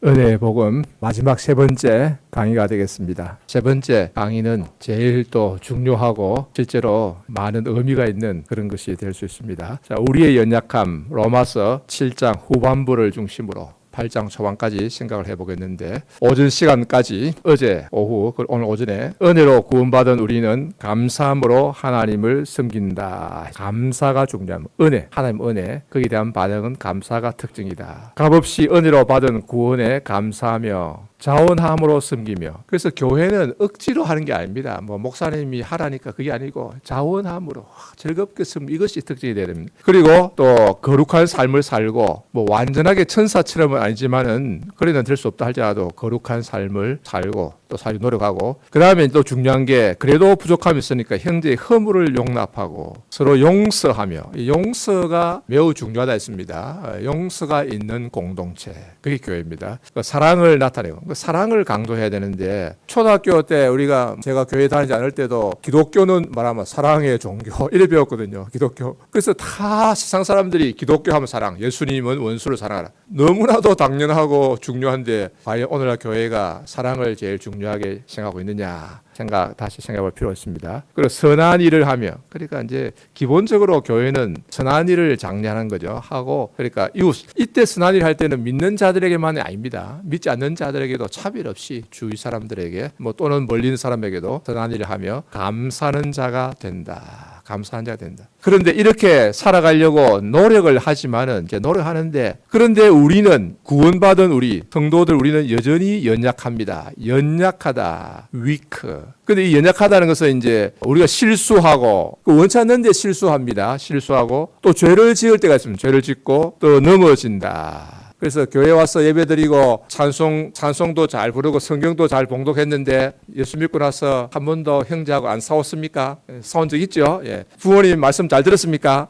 은혜의 복음 마지막 세 번째 강의가 되겠습니다. 세 번째 강의는 제일 또 중요하고 실제로 많은 의미가 있는 그런 것이 될 수 있습니다. 자, 우리의 연약함 로마서 7장 후반부를 중심으로 8장 초반까지 생각을 해보겠는데, 오전 시간까지 어제 오후 오늘 오전에 은혜로 구원받은 우리는 감사함으로 하나님을 섬긴다. 감사가 중요합니다. 은혜, 하나님 은혜, 거기에 대한 반응은 감사가 특징이다. 값없이 은혜로 받은 구원에 감사하며 자원함으로 섬기며. 그래서 교회는 억지로 하는 게 아닙니다. 뭐 목사님이 하라니까 그게 아니고 자원함으로 즐겁게 섬기, 이것이 특징이 되야 됩니다. 그리고 또 거룩한 삶을 살고, 뭐 완전하게 천사처럼은 아니지만은 그래는 될 수 없다 할지라도 거룩한 삶을 살고 또 살기 노력하고, 그 다음에 또 중요한 게 그래도 부족함이 있으니까 형제의 허물을 용납하고 서로 용서하며, 이 용서가 매우 중요하다 했습니다. 용서가 있는 공동체, 그게 교회입니다. 사랑을 나타내고 사랑을 강조해야 되는데, 초등학교 때 제가 교회 다니지 않을 때도 기독교는 말하면 사랑의 종교 이래 배웠거든요. 기독교. 그래서 다 세상 사람들이 기독교 하면 사랑, 예수님은 원수를 사랑하라. 너무나도 당연하고 중요한데 과연 오늘날 교회가 사랑을 제일 중요하게 생각하고 있느냐, 다시 생각해 볼 필요가 있습니다. 그리고 선한 일을 하며, 그러니까 이제 기본적으로 교회는 선한 일을 장려하는 거죠. 하고, 그러니까 이웃, 이때 선한 일 할 때는 믿는 자들에게만이 아닙니다. 믿지 않는 자들에게도 차별 없이 주위 사람들에게 또는 멀리 있는 사람에게도 선한 일을 하며 감사하는 자가 된다. 감사한 자가 된다. 그런데 이렇게 살아가려고 노력을 하지만은, 이제 노력하는데, 그런데 우리는 구원받은 우리 성도들, 우리는 여전히 연약합니다. 연약하다. weak. 근데 이 연약하다는 것은 이제 우리가 실수하고, 원치 않는데 실수합니다. 실수하고 또 죄를 지을 때가 있습니다. 죄를 짓고 또 넘어진다. 그래서 교회 와서 예배드리고 찬송도 잘 부르고 성경도 잘 봉독했는데 예수 믿고 나서 한 번도 형제하고 안 싸웠습니까? 싸운 적 있죠? 예. 부모님 말씀 잘 들었습니까?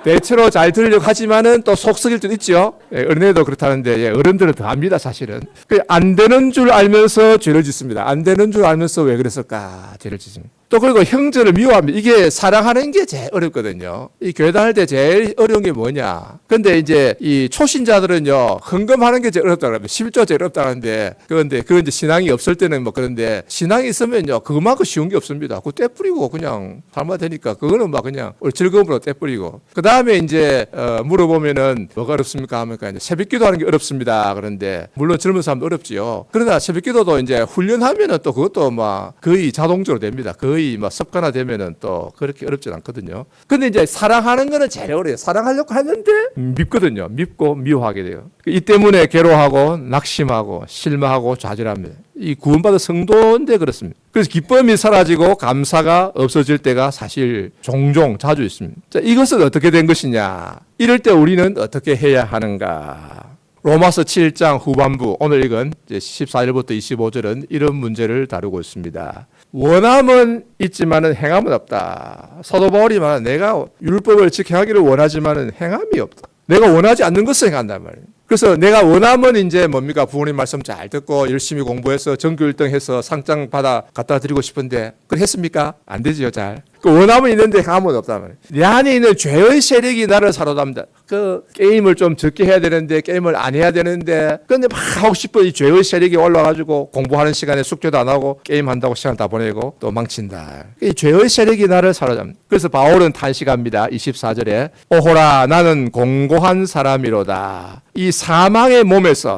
대체로 잘 들으려고 하지만은 또 속 썩일 때도 있죠. 예, 어린애도 그렇다는데, 예, 어른들은 더 합니다, 사실은. 안 되는 줄 알면서 죄를 짓습니다. 안 되는 줄 알면서 왜 그랬을까? 죄를 짓습니다. 또 그리고 형제를 미워합니다. 이게 사랑하는 게 제일 어렵거든요. 이 교회 다닐 때 제일 어려운 게 뭐냐. 근데 이제 이 초신자들은요, 헌금하는 게 제일 어렵다고 합니다. 11조가 제일 어렵다고 하는데, 그건 이제 신앙이 없을 때는 그런데, 신앙이 있으면요, 그만큼 쉬운 게 없습니다. 그거 떼뿌리고 그냥 살면 되니까, 그거는 그냥 즐거움으로 떼뿌리고. 그 다음에 이제, 물어보면은 뭐가 어렵습니까? 하면 이제 새벽 기도 하는 게 어렵습니다. 그런데, 물론 젊은 사람도 어렵지요. 그러나 새벽 기도도 이제 훈련하면은 또 그것도 거의 자동적으로 됩니다. 거의 습관화되면은 또 그렇게 어렵진 않거든요. 근데 이제 사랑하는 거는 제일 어려워요. 사랑하려고 하는데 밉거든요. 밉고 미워하게 돼요. 이 때문에 괴로워하고 낙심하고 실망하고 좌절합니다. 이 구원받은 성도인데 그렇습니다. 그래서 기쁨이 사라지고 감사가 없어질 때가 사실 종종 자주 있습니다. 자, 이것은 어떻게 된 것이냐? 이럴 때 우리는 어떻게 해야 하는가? 로마서 7장 후반부, 오늘 읽은 14절부터 25절은 이런 문제를 다루고 있습니다. 원함은 있지만은 행함은 없다. 사도 바울이 말하는, 내가 율법을 지켜하기를 원하지만은 행함이 없다. 내가 원하지 않는 것을 행한단 말이에요. 그래서 내가 원하면 이제 뭡니까? 부모님 말씀 잘 듣고 열심히 공부해서 전교 1등 해서 상장 받아 갖다 드리고 싶은데, 그걸 했습니까? 안 되지요, 잘. 그 원함은 있는데 행함은 없단 말이에요. 내 안에 있는 죄의 세력이 나를 사로잡는다. 그 게임을 좀 적게 해야 되는데, 게임을 안 해야 되는데, 근데 막 하고 싶어. 이 죄의 세력이 올라가지고 공부하는 시간에 숙제도 안 하고 게임한다고 시간 다 보내고 또 망친다. 이 죄의 세력이 나를 사로잡는다. 그래서 바울은 탄식합니다. 24절에 오호라 나는 공고한 사람이로다. 이 사망의 몸에서,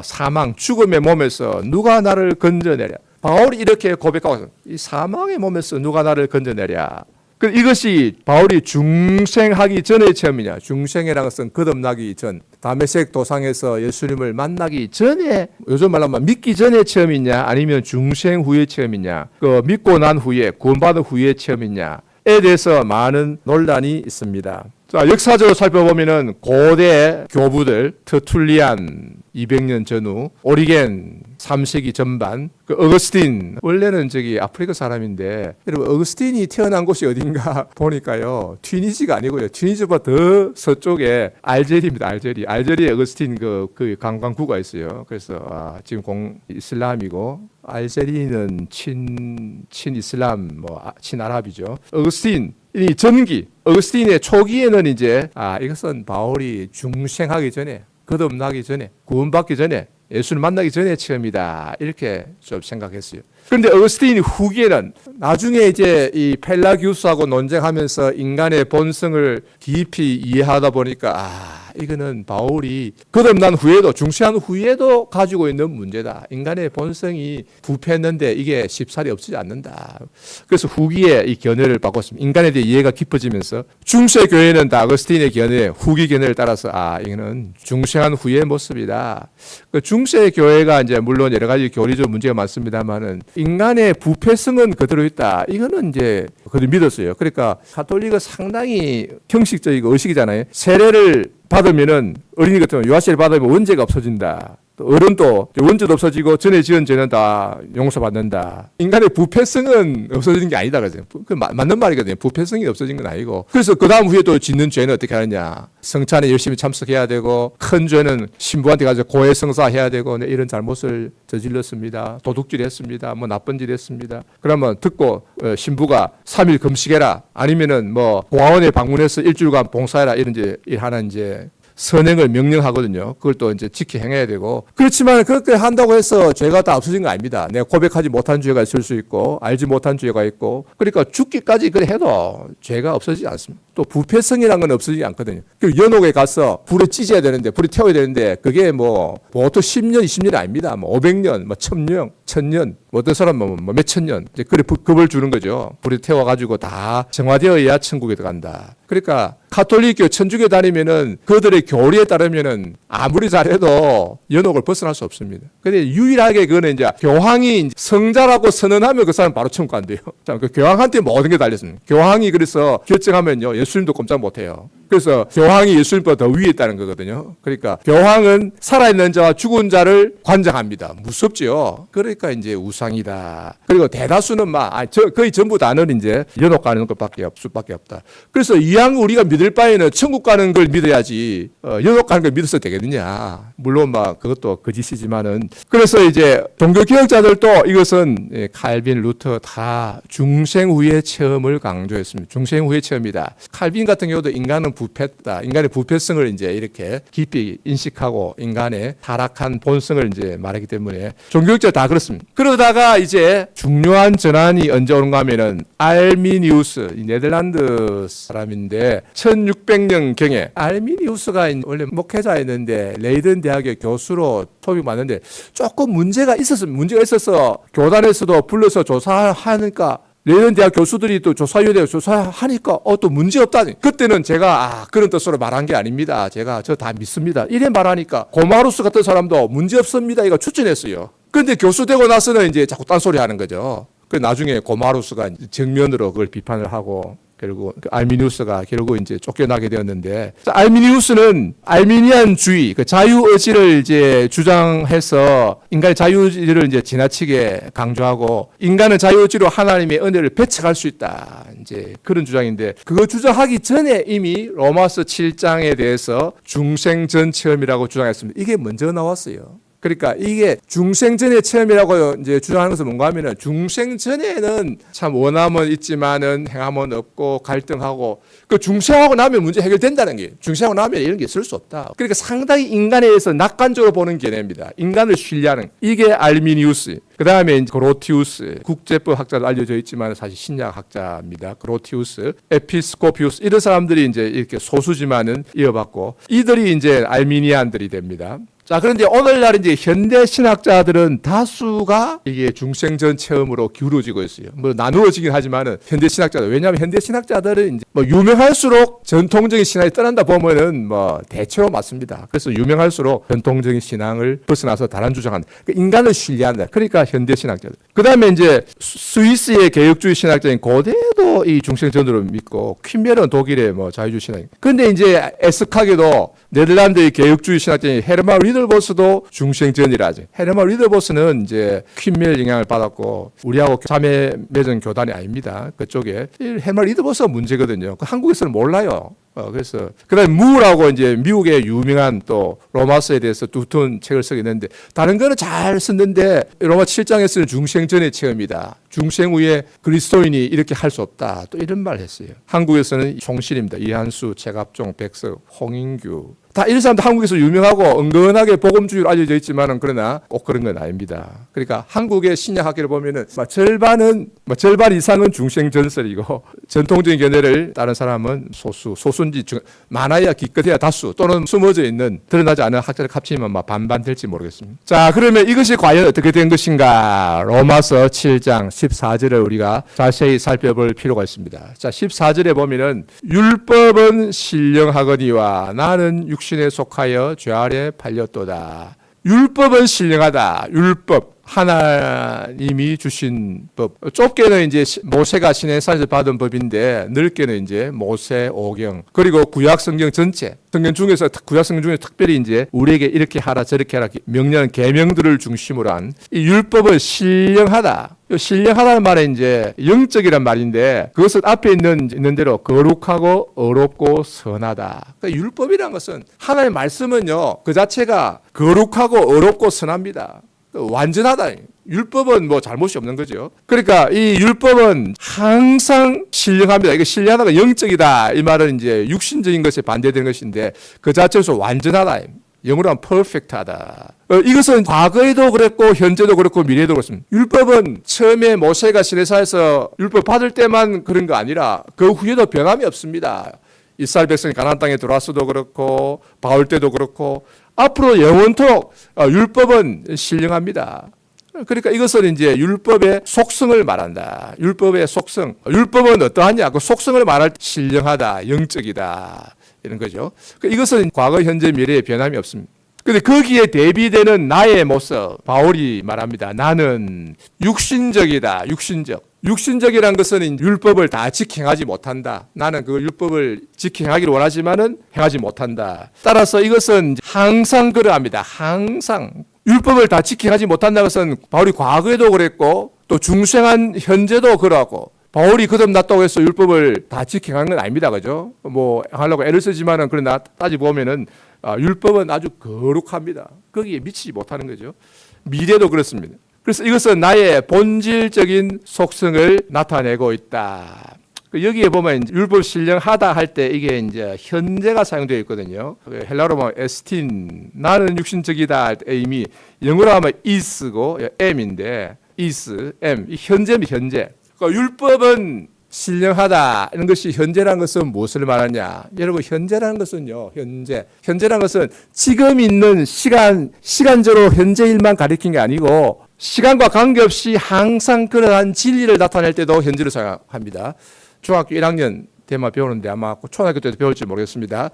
죽음의 몸에서 누가 나를 건져내랴. 바울이 이렇게 고백하고 있습니다. 이 사망의 몸에서 누가 나를 건져내랴. 이것이 바울이 중생하기 전의 체험이냐, 중생이라는 것은 거듭나기 전, 다메섹 도상에서 예수님을 만나기 전에, 요즘 말로 하면 믿기 전의 체험이냐, 아니면 중생 후의 체험이냐, 믿고 난 후에, 구원받은 후의 체험이냐에 대해서 많은 논란이 있습니다. 자, 역사적으로 살펴보면은 고대 교부들, 터툴리안 200년 전후, 오리겐 3세기 전반, 어거스틴, 원래는 아프리카 사람인데, 여러분, 어거스틴이 태어난 곳이 어딘가 보니까요, 튀니지가 아니고요, 튀니지보다 더 서쪽에 알제리입니다, 알제리. 알제리에 어거스틴 그 관광구가 있어요. 그래서, 지금 이슬람이고, 알제리는 친이슬람, 친아랍이죠. 어거스틴, 이 전기, 어거스틴의 초기에는 이제, 이것은 바울이 중생하기 전에, 거듭나기 전에, 구원받기 전에, 예수를 만나기 전의 체험이다. 이렇게 좀 생각했어요. 그런데 어거스틴이 후기에는 나중에 이제 이 펠라기우스하고 논쟁하면서 인간의 본성을 깊이 이해하다 보니까 이거는 바울이 거듭난 후에도 중생한 후에도 가지고 있는 문제다. 인간의 본성이 부패했는데 이게 쉽사리 없어지지 않는다. 그래서 후기에 이 견해를 바꿨습니다. 인간에 대해 이해가 깊어지면서 중세 교회는 다 어거스틴의 견해, 후기 견해를 따라서 이거는 중생한 후의 모습이다. 그 중세 교회가 이제 물론 여러 가지 교리적 문제가 많습니다만은 인간의 부패성은 그대로 있다. 이거는 이제 그들 믿었어요. 그러니까 가톨릭은 상당히 형식적이고 의식이잖아요. 세례를 받으면은 어린이 같은 경우 유아세를 받으면 원죄가 없어진다. 또 어른도 원죄도 없어지고 전에 지은 죄는 다 용서받는다. 인간의 부패성은 없어지는 게 아니다. 그래서 그 맞는 말이거든요. 부패성이 없어진 건 아니고. 그래서 그 다음 후에 또 짓는 죄는 어떻게 하느냐. 성찬에 열심히 참석해야 되고 큰 죄는 신부한테 가서 고해성사해야 되고 이런 잘못을 저질렀습니다. 도둑질했습니다. 뭐 나쁜 질 했습니다. 그러면 듣고 신부가 3일 금식해라. 아니면은 뭐 고아원에 방문해서 일주일간 봉사해라. 이런 이제 일하는 이제 선행을 명령하거든요. 그걸 또 이제 지켜 행해야 되고. 그렇지만 그렇게 한다고 해서 죄가 다 없어진 거 아닙니다. 내가 고백하지 못한 죄가 있을 수 있고, 알지 못한 죄가 있고, 그러니까 죽기까지 그래 해도 죄가 없어지지 않습니다. 또 부패성이라는 건 없어지지 않거든요. 그 연옥에 가서 불에 찢어야 되는데, 불에 태워야 되는데, 그게 뭐 보통 10년, 20년이 아닙니다. 뭐 500년, 뭐 1000년, 1000년, 뭐 어떤 사람은 뭐 몇천 년, 이제 그래 급을 주는 거죠. 불에 태워가지고 다 정화되어야 천국에 들어간다. 그러니까 가톨릭교, 천주교 다니면은 그들의 교리에 따르면은 아무리 잘해도 연옥을 벗어날 수 없습니다. 근데 유일하게 그거는 이제 교황이 성자라고 선언하면 그 사람 바로 천국 간대요. 자, 그 교황한테 모든 게 달렸습니다. 교황이 그래서 결정하면요, 예수님도 꼼짝 못해요. 그래서 교황이 예수님보다 더 위에 있다는 거거든요. 그러니까 교황은 살아있는 자와 죽은 자를 관장합니다. 무섭죠. 그러니까 이제 우상이다. 그리고 대다수는 거의 전부 다는 이제 연옥 가는 것밖에 없다. 그래서 이왕 우리가 믿을 바에는 천국 가는 걸 믿어야지 연옥 가는 걸 믿어서 되겠느냐. 물론 그것도 거짓이지만은. 그래서 이제 종교개혁자들도 이것은 칼빈, 루터 다 중생 후의 체험을 강조했습니다. 중생 후의 체험이다. 칼빈 같은 경우도 인간은 부패다. 인간의 부패성을 이제 이렇게 깊이 인식하고 인간의 타락한 본성을 이제 말하기 때문에 종교학자 다 그렇습니다. 그러다가 이제 중요한 전환이 언제 오는가 하면은 알미니우스, 네덜란드 사람인데 1600년경에 알미니우스가 원래 목회자였는데 레이든 대학의 교수로 토픽 맞는데 조금 문제가 있어서 교단에서도 불러서 조사하니까 레이든 대학 교수들이 또 조사위원회에 조사하니까 또 문제 없다니. 그때는 제가 그런 뜻으로 말한 게 아닙니다. 제가 저 다 믿습니다. 이래 말하니까 고마루스 같은 사람도 문제 없습니다. 이거 추천했어요. 근데 교수 되고 나서는 이제 자꾸 딴소리 하는 거죠. 그 나중에 고마루스가 정면으로 그걸 비판을 하고 결국 알미니우스가 결국 이제 쫓겨나게 되었는데, 알미니우스는 알미니안주의, 그 자유의지를 이제 주장해서 인간의 자유의지를 이제 지나치게 강조하고 인간은 자유의지로 하나님의 은혜를 배척할 수 있다. 이제 그런 주장인데, 그거 주장하기 전에 이미 로마서 7장에 대해서 중생전 체험이라고 주장했습니다. 이게 먼저 나왔어요. 그러니까 이게 중생전의 체험이라고 이제 주장하는 것은 뭔가 하면은 중생전에는 참 원함은 있지만은 행함은 없고 갈등하고 그 중생하고 나면 문제 해결된다는 게 중생하고 나면 이런 게 있을 수 없다. 그러니까 상당히 인간에 대해서 낙관적으로 보는 개념입니다. 인간을 신뢰하는 이게 알미니우스. 그 다음에 그로티우스, 국제법 학자도 알려져 있지만 사실 신약 학자입니다. 그로티우스, 에피스코피우스 이런 사람들이 이제 이렇게 소수지만은 이어받고 이들이 이제 알미니안들이 됩니다. 자, 그런데 오늘날 이제 현대 신학자들은 다수가 이게 중생전 체험으로 기울어지고 있어요. 뭐 나누어지긴 하지만은 현대 신학자들, 왜냐하면 현대 신학자들은 이제 뭐 유명할수록 전통적인 신앙이 떠난다 보면은 뭐 대체로 맞습니다. 그래서 유명할수록 전통적인 신앙을 벗어나서 다른 주장한다. 그러니까 인간을 신뢰한다. 그러니까 현대 신학자들. 그 다음에 이제 스위스의 개혁주의 신학자인 고대도 이 중생전으로 믿고 퀸멜은 독일의 뭐 자유주의 신학. 근데 이제 애석하게도 네덜란드의 개혁주의 신학자인 헤르만 리더보스도 중생전이라 하죠. 헤르만 리더보스는 이제 퀸멜 영향을 받았고 우리하고 자매 맺은 교단이 아닙니다. 그쪽에 헤르만 리더보스가 문제거든요. 한국에서는 몰라요. 그래서 그다음에 무라고 이제 미국의 유명한 또 로마서에 대해서 두터운 책을 쓰게 있는데 다른 거는 잘 썼는데 로마 7장에서는 중생전의 체험이다. 중생 후에 그리스도인이 이렇게 할 수 없다. 또 이런 말을 했어요. 한국에서는 총신입니다. 이한수, 최갑종, 백석, 홍인규 다 이런 사람도 한국에서 유명하고 은근하게 복음주의로 알려져 있지만은 그러나 꼭 그런 건 아닙니다. 그러니까 한국의 신약 학계를 보면은 절반 이상은 중생 전설이고 전통적인 견해를 다른 사람은 소수인지 많아야 기껏해야 다수 또는 숨어져 있는 드러나지 않은 학자를 합치면 반반 될지 모르겠습니다. 자, 그러면 이것이 과연 어떻게 된 것인가? 로마서 7장 14절을 우리가 자세히 살펴볼 필요가 있습니다. 자, 14절에 보면은 율법은 신령하거니와 나는 육신에 속하여 죄 아래 팔렸도다. 율법은 신령하다. 율법. 하나님이 주신 법. 좁게는 이제 모세가 시내산에서 받은 법인데 넓게는 이제 모세 오경 그리고 구약 성경 전체. 성경 중에서 구약 성경 중에 특별히 이제 우리에게 이렇게 하라 저렇게 하라 명령 계명들을 중심으로 한 이 율법은 신령하다. 신령하다는 말은 이제 영적이란 말인데 그것은 앞에 있는 대로 거룩하고 어렵고 선하다. 그러니까 율법이라는 것은 하나님의 말씀은요 그 자체가 거룩하고 어렵고 선합니다. 완전하다. 율법은 뭐 잘못이 없는 거죠. 그러니까 이 율법은 항상 신령합니다. 이거 신령하다가 영적이다. 이 말은 이제 육신적인 것에 반대되는 것인데 그 자체에서 완전하다. 영어로 하면 perfect하다. 이것은 과거에도 그랬고 현재도 그렇고 미래도 그렇습니다. 율법은 처음에 모세가 시내산에서 율법 받을 때만 그런 거 아니라 그 후에도 변함이 없습니다. 이스라엘 백성이 가나안 땅에 들어왔어도 그렇고 바울 때도 그렇고 앞으로 영원토록 율법은 신령합니다. 그러니까 이것은 이제 율법의 속성을 말한다. 율법의 속성. 율법은 어떠하냐? 그 속성을 말할 때 신령하다, 영적이다 이런 거죠. 이것은 과거, 현재, 미래에 변함이 없습니다. 근데 거기에 대비되는 나의 모습, 바울이 말합니다. 나는 육신적이다. 육신적이란 것은 율법을 다 지켜하지 못한다. 나는 그 율법을 지켜하기를 원하지만은 행하지 못한다. 따라서 이것은 항상 그러합니다. 항상 율법을 다 지켜하지 못한다는 것은 바울이 과거에도 그랬고 또 중생한 현재도 그러하고 바울이 거듭났다고 해서 율법을 다 지켜가는 건 아닙니다. 그죠? 뭐 하려고 애를 쓰지만은 그러나 따지보면은 율법은 아주 거룩합니다. 거기에 미치지 못하는 거죠. 미래도 그렇습니다. 그래서 이것은 나의 본질적인 속성을 나타내고 있다. 여기에 보면 율법 신령하다 할 때 이게 이제 현재가 사용되어 있거든요. 헬라어로 보면 에스틴, 나는 육신적이다 할 때 이미 영어로 하면 is고 am인데 is, am, 이 현재입니다. 현재. 그러니까 율법은 신령하다 이런 것이 현재라는 것은 무엇을 말하냐? 여러분 현재라는 것은요. 현재라는 것은 지금 있는 시간적으로 현재 일만 가리킨 게 아니고 시간과 관계없이 항상 그러한 진리를 나타낼 때도 현재를 사용합니다. 중학교 1학년 대마 배우는데 아마 초등학교 때도 배울지 모르겠습니다.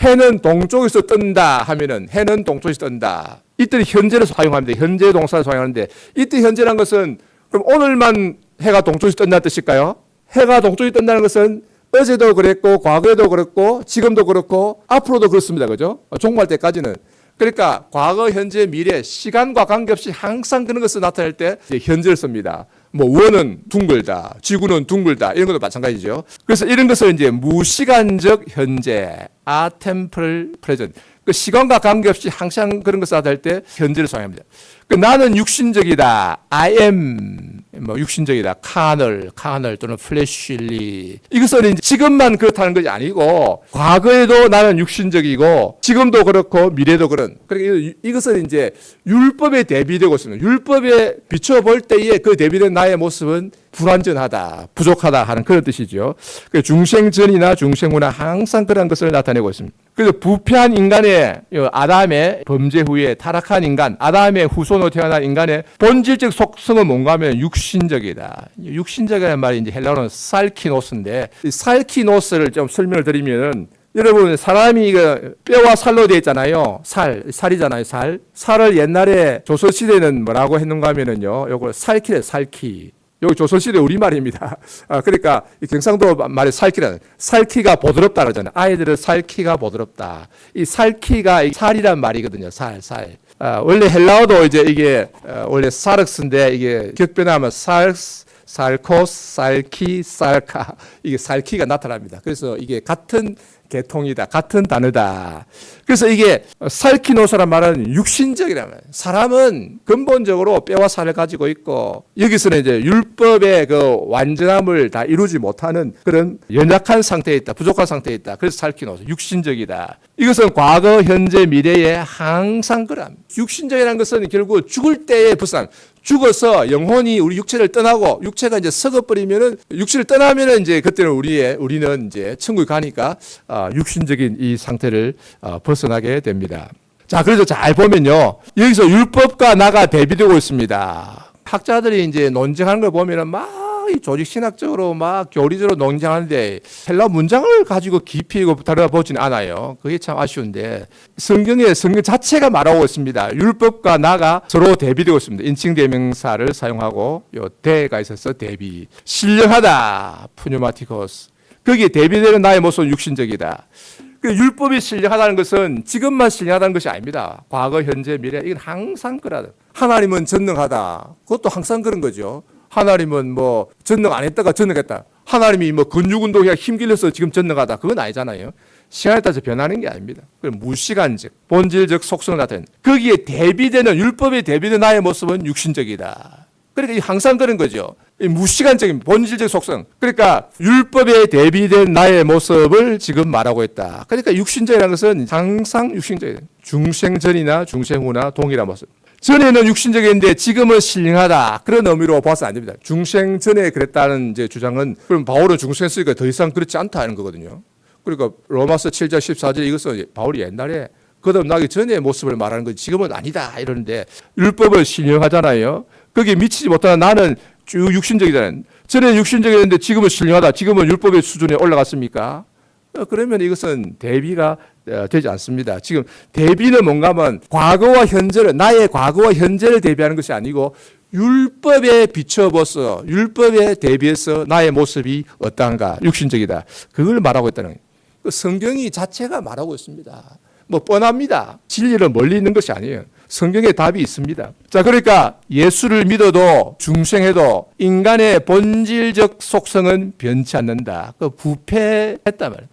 해는 동쪽에서 뜬다 하면은 해는 동쪽에서 뜬다. 이때 현재를 사용합니다. 현재 동사를 사용하는데 이때 현재란 것은 그럼 오늘만 해가 동쪽에서 뜬다는 뜻일까요? 해가 동쪽에 뜬다는 것은 어제도 그랬고 과거에도 그렇고 지금도 그렇고 앞으로도 그렇습니다. 그죠? 종말 때까지는. 그러니까 과거, 현재, 미래, 시간과 관계없이 항상 그런 것을 나타낼 때 현재를 씁니다. 뭐 원은 둥글다, 지구는 둥글다 이런 것도 마찬가지죠. 그래서 이런 것을 이제 무시간적 현재, atemporal present. 그 시간과 관계없이 항상 그런 것을 나타낼 때 현재를 사용합니다. 그 나는 육신적이다, I am 뭐 육신적이다, carnal 또는 fleshly. 이것은 이제 지금만 그렇다는 것이 아니고 과거에도 나는 육신적이고 지금도 그렇고 미래도 그런. 그러니까 이것은 이제 율법에 대비되고 있습니다. 율법에 비춰볼 때에 그 대비된 나의 모습은 불완전하다, 부족하다 하는 그런 뜻이죠. 중생전이나 중생후나 항상 그런 것을 나타내고 있습니다. 그래서 부패한 인간의 아담의 범죄 후에 타락한 인간, 아담의 후손으로 태어난 인간의 본질적 속성은 뭔가 하면 육신적이다. 육신적이라는 말이 이제 헬라어는 살키노스인데 이 살키노스를 좀 설명을 드리면은 여러분 사람이 뼈와 살로 되어 있잖아요. 살이잖아요. 살을 옛날에 조선시대는 뭐라고 했는가 하면은요. 요걸 살키래 살키. 여기 조선시대 우리말입니다. 그러니까 경상도 말에 살키가 보드럽다 그러잖아요. 아이들은 살키가 보드럽다. 이 살키가 살이란 말이거든요. 살. 원래 헬라어도 이제 이게 원래 사륵스인데 이게 격변하면 살코스, 살키, 살카. 이게 살키가 나타납니다. 그래서 이게 같은 계통이다. 같은 단어다. 그래서 이게 살키노스란 말은 육신적이란 말이에요. 사람은 근본적으로 뼈와 살을 가지고 있고 여기서는 이제 율법의 그 완전함을 다 이루지 못하는 그런 연약한 상태에 있다. 부족한 상태에 있다. 그래서 살키노스. 육신적이다. 이것은 과거, 현재, 미래에 항상 그럽니다. 육신적이라는 것은 결국 죽을 때의 부상. 죽어서 영혼이 우리 육체를 떠나고 육체가 이제 썩어버리면은 육체를 떠나면은 이제 그때는 우리는 이제 천국에 가니까 육신적인 이 상태를 벗어나게 됩니다. 자, 그래서 잘 보면요. 여기서 율법과 나가 대비되고 있습니다. 학자들이 이제 논쟁하는 걸 보면은 막 이 조직 신학적으로 막 교리적으로 논쟁하는데 헬라 문장을 가지고 깊이 다뤄보지는 않아요. 그게 참 아쉬운데 성경 자체가 말하고 있습니다. 율법과 나가 서로 대비되고 있습니다. 인칭 대명사를 사용하고 요 대가 있어서 대비. 신령하다. 푸뉴마티코스. 거기에 대비되는 나의 모습은 육신적이다. 율법이 신령하다는 것은 지금만 신령하다는 것이 아닙니다. 과거, 현재, 미래 이건 항상 그러다. 하나님은 전능하다. 그것도 항상 그런 거죠. 하나님은 뭐 전능 안 했다가 전능했다. 하나님이 뭐 근육운동에 힘길려서 지금 전능하다. 그건 아니잖아요. 시간에 따라서 변하는 게 아닙니다. 무시간적, 본질적 속성을 나타내는. 거기에 대비되는 율법에 대비되는 나의 모습은 육신적이다. 그러니까 항상 그런 거죠. 무시간적인 본질적 속성. 그러니까 율법에 대비된 나의 모습을 지금 말하고 있다. 그러니까 육신적이라는 것은 항상 육신적이다. 중생전이나 중생후나 동일한 모습. 전에는 육신적인데 지금은 신령하다. 그런 의미로 봐서 안 됩니다. 중생 전에 그랬다는 이제 주장은 그럼 바울은 중생했으니까 더 이상 그렇지 않다는 거거든요. 그러니까 로마서 7장 14절 이것은 바울이 옛날에 거듭나기 전의 모습을 말하는 거지 지금은 아니다 이러는데 율법을 신령하잖아요. 거기에 미치지 못하는 나는 쭉 육신적이잖아요. 전에 육신적이었는데 지금은 신령하다. 지금은 율법의 수준에 올라갔습니까? 그러면 이것은 대비가 되지 않습니다. 지금 대비는 뭔가 하면 과거와 현재를 나의 과거와 현재를 대비하는 것이 아니고 율법에 비춰보서 율법에 대비해서 나의 모습이 어떠한가 육신적이다. 그걸 말하고 있다는 거예요. 성경이 자체가 말하고 있습니다. 뭐 뻔합니다. 진리는 멀리 있는 것이 아니에요. 성경에 답이 있습니다. 자, 그러니까 예수를 믿어도 중생해도 인간의 본질적 속성은 변치 않는다. 그 부패했단 말이에요.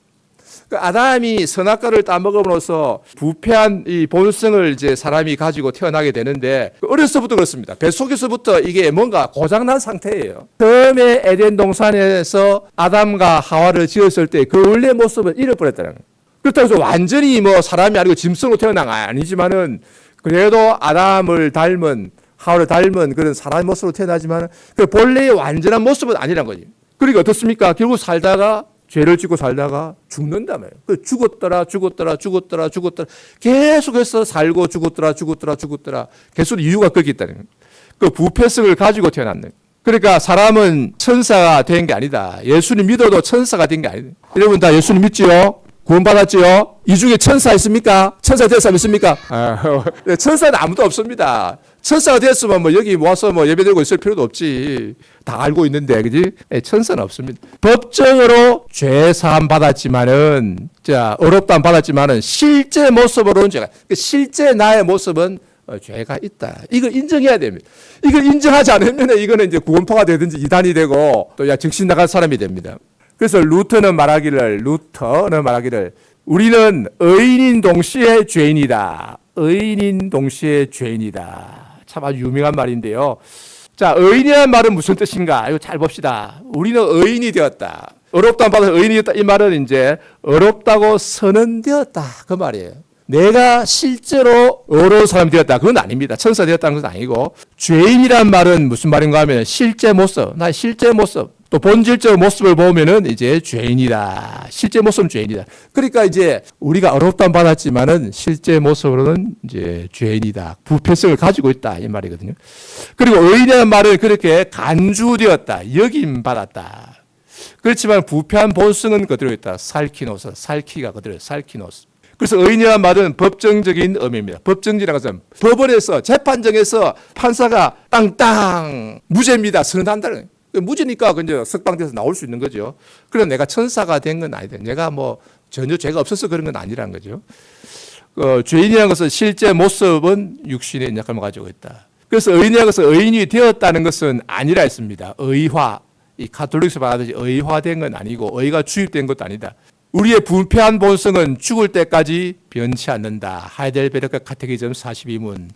아담이 선악과를 따먹음으로써 부패한 이 본성을 이제 사람이 가지고 태어나게 되는데 어려서부터 그렇습니다. 뱃속에서부터 이게 뭔가 고장난 상태예요. 처음에 에덴 동산에서 아담과 하와를 지었을 때 그 원래 모습을 잃어버렸다는 거예요. 그렇다고 해서 완전히 뭐 사람이 아니고 짐승으로 태어난 건 아니지만은 그래도 아담을 닮은 하와를 닮은 그런 사람의 모습으로 태어나지만 그 본래의 완전한 모습은 아니란 거지. 그러니까 어떻습니까? 결국 살다가 죄를 짓고 살다가 죽는다며요. 죽었더라. 계속해서 살고 죽었더라. 계속 이유가 거기 있다는 거예요. 그 부패성을 가지고 태어났네. 그러니까 사람은 천사가 된 게 아니다. 예수님 믿어도 천사가 된 게 아니다. 여러분 다 예수님 믿지요? 구원받았지요? 이 중에 천사 있습니까? 천사 될 사람 있습니까? 천사는 아무도 없습니다. 천사가 됐으면 뭐 여기 모아서 뭐 예배드리고 있을 필요도 없지. 다 알고 있는데, 그지? 천사는 없습니다. 법정으로 죄 사함 받았지만은, 어렵다함 받았지만은 실제 모습으로는 실제 나의 모습은 죄가 있다. 이걸 인정해야 됩니다. 이걸 인정하지 않으면 이거는 이제 구원파가 되든지 이단이 되고 또 정신 나갈 사람이 됩니다. 그래서 루터는 말하기를 우리는 의인인 동시에 죄인이다. 의인인 동시에 죄인이다. 참 아주 유명한 말인데요. 자, 의인이라는 말은 무슨 뜻인가? 이거 잘 봅시다. 우리는 의인이 되었다. 어렵다는 받아서 의인이 되었다. 이 말은 이제 어렵다고 선언되었다. 그 말이에요. 내가 실제로 어려운 사람이 되었다. 그건 아닙니다. 천사 되었다는 것은 아니고 죄인이란 말은 무슨 말인가 하면 실제 모습, 나의 실제 모습 또 본질적 모습을 보면은 이제 죄인이다. 실제 모습은 죄인이다. 그러니까 이제 우리가 어렵다는 받았지만은 실제 모습으로는 이제 죄인이다. 부패성을 가지고 있다. 이 말이거든요. 그리고 의인이라는 말은 그렇게 간주되었다. 여김 받았다. 그렇지만 부패한 본성은 그대로 있다. 살키노스, 살키가 그대로 살키노스. 그래서 의인이라는 말은 법정적인 의미입니다. 법정이라는 것은 법원에서 재판정에서 판사가 땅땅 무죄입니다. 선언한다는 거예요. 무죄니까 이제 석방돼서 나올 수 있는 거죠. 그럼 내가 천사가 된 건 아니다. 내가 뭐 전혀 죄가 없어서 그런 건 아니라는 거죠. 죄인이라는 것은 실제 모습은 육신의 연약함을 가지고 있다. 그래서 의인이라서 의인이 되었다는 것은 아니라 했습니다. 의화, 이 가톨릭에서 말하듯이 의화된 건 아니고 의가 주입된 것도 아니다. 우리의 부패한 본성은 죽을 때까지 변치 않는다. 하이델베르크 카테키즘 42문.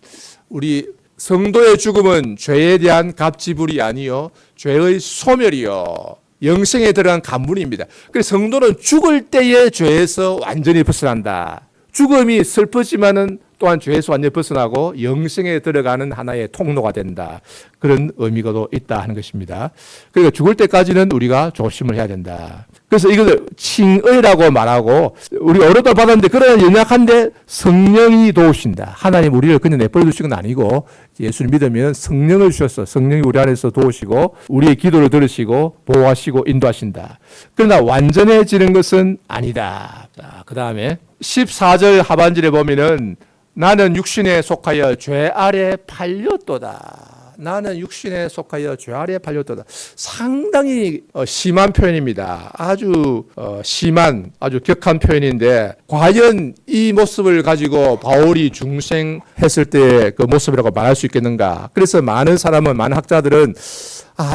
우리 성도의 죽음은 죄에 대한 값지불이 아니요 죄의 소멸이요 영생에 들어간 간문입니다. 그래서 성도는 죽을 때의 죄에서 완전히 벗어난다. 죽음이 슬프지만은 또한 죄에서 완전히 벗어나고 영생에 들어가는 하나의 통로가 된다. 그런 의미가도 있다 하는 것입니다. 그러니까 죽을 때까지는 우리가 조심을 해야 된다. 그래서 이걸 칭의라고 말하고 우리 어려도 받았는데 그러나 연약한데 성령이 도우신다. 하나님 우리를 그냥 내버려 두신 건 아니고 예수를 믿으면 성령을 주셔서 성령이 우리 안에서 도우시고 우리의 기도를 들으시고 보호하시고 인도하신다. 그러나 완전해지는 것은 아니다. 그 다음에 14절 하반절에 보면은 나는 육신에 속하여 죄 아래 팔렸도다. 나는 육신에 속하여 죄 아래 팔렸도다. 상당히 심한 표현입니다. 아주 심한, 아주 격한 표현인데 과연 이 모습을 가지고 바울이 중생했을 때 그 모습이라고 말할 수 있겠는가? 그래서 많은 사람은, 많은 학자들은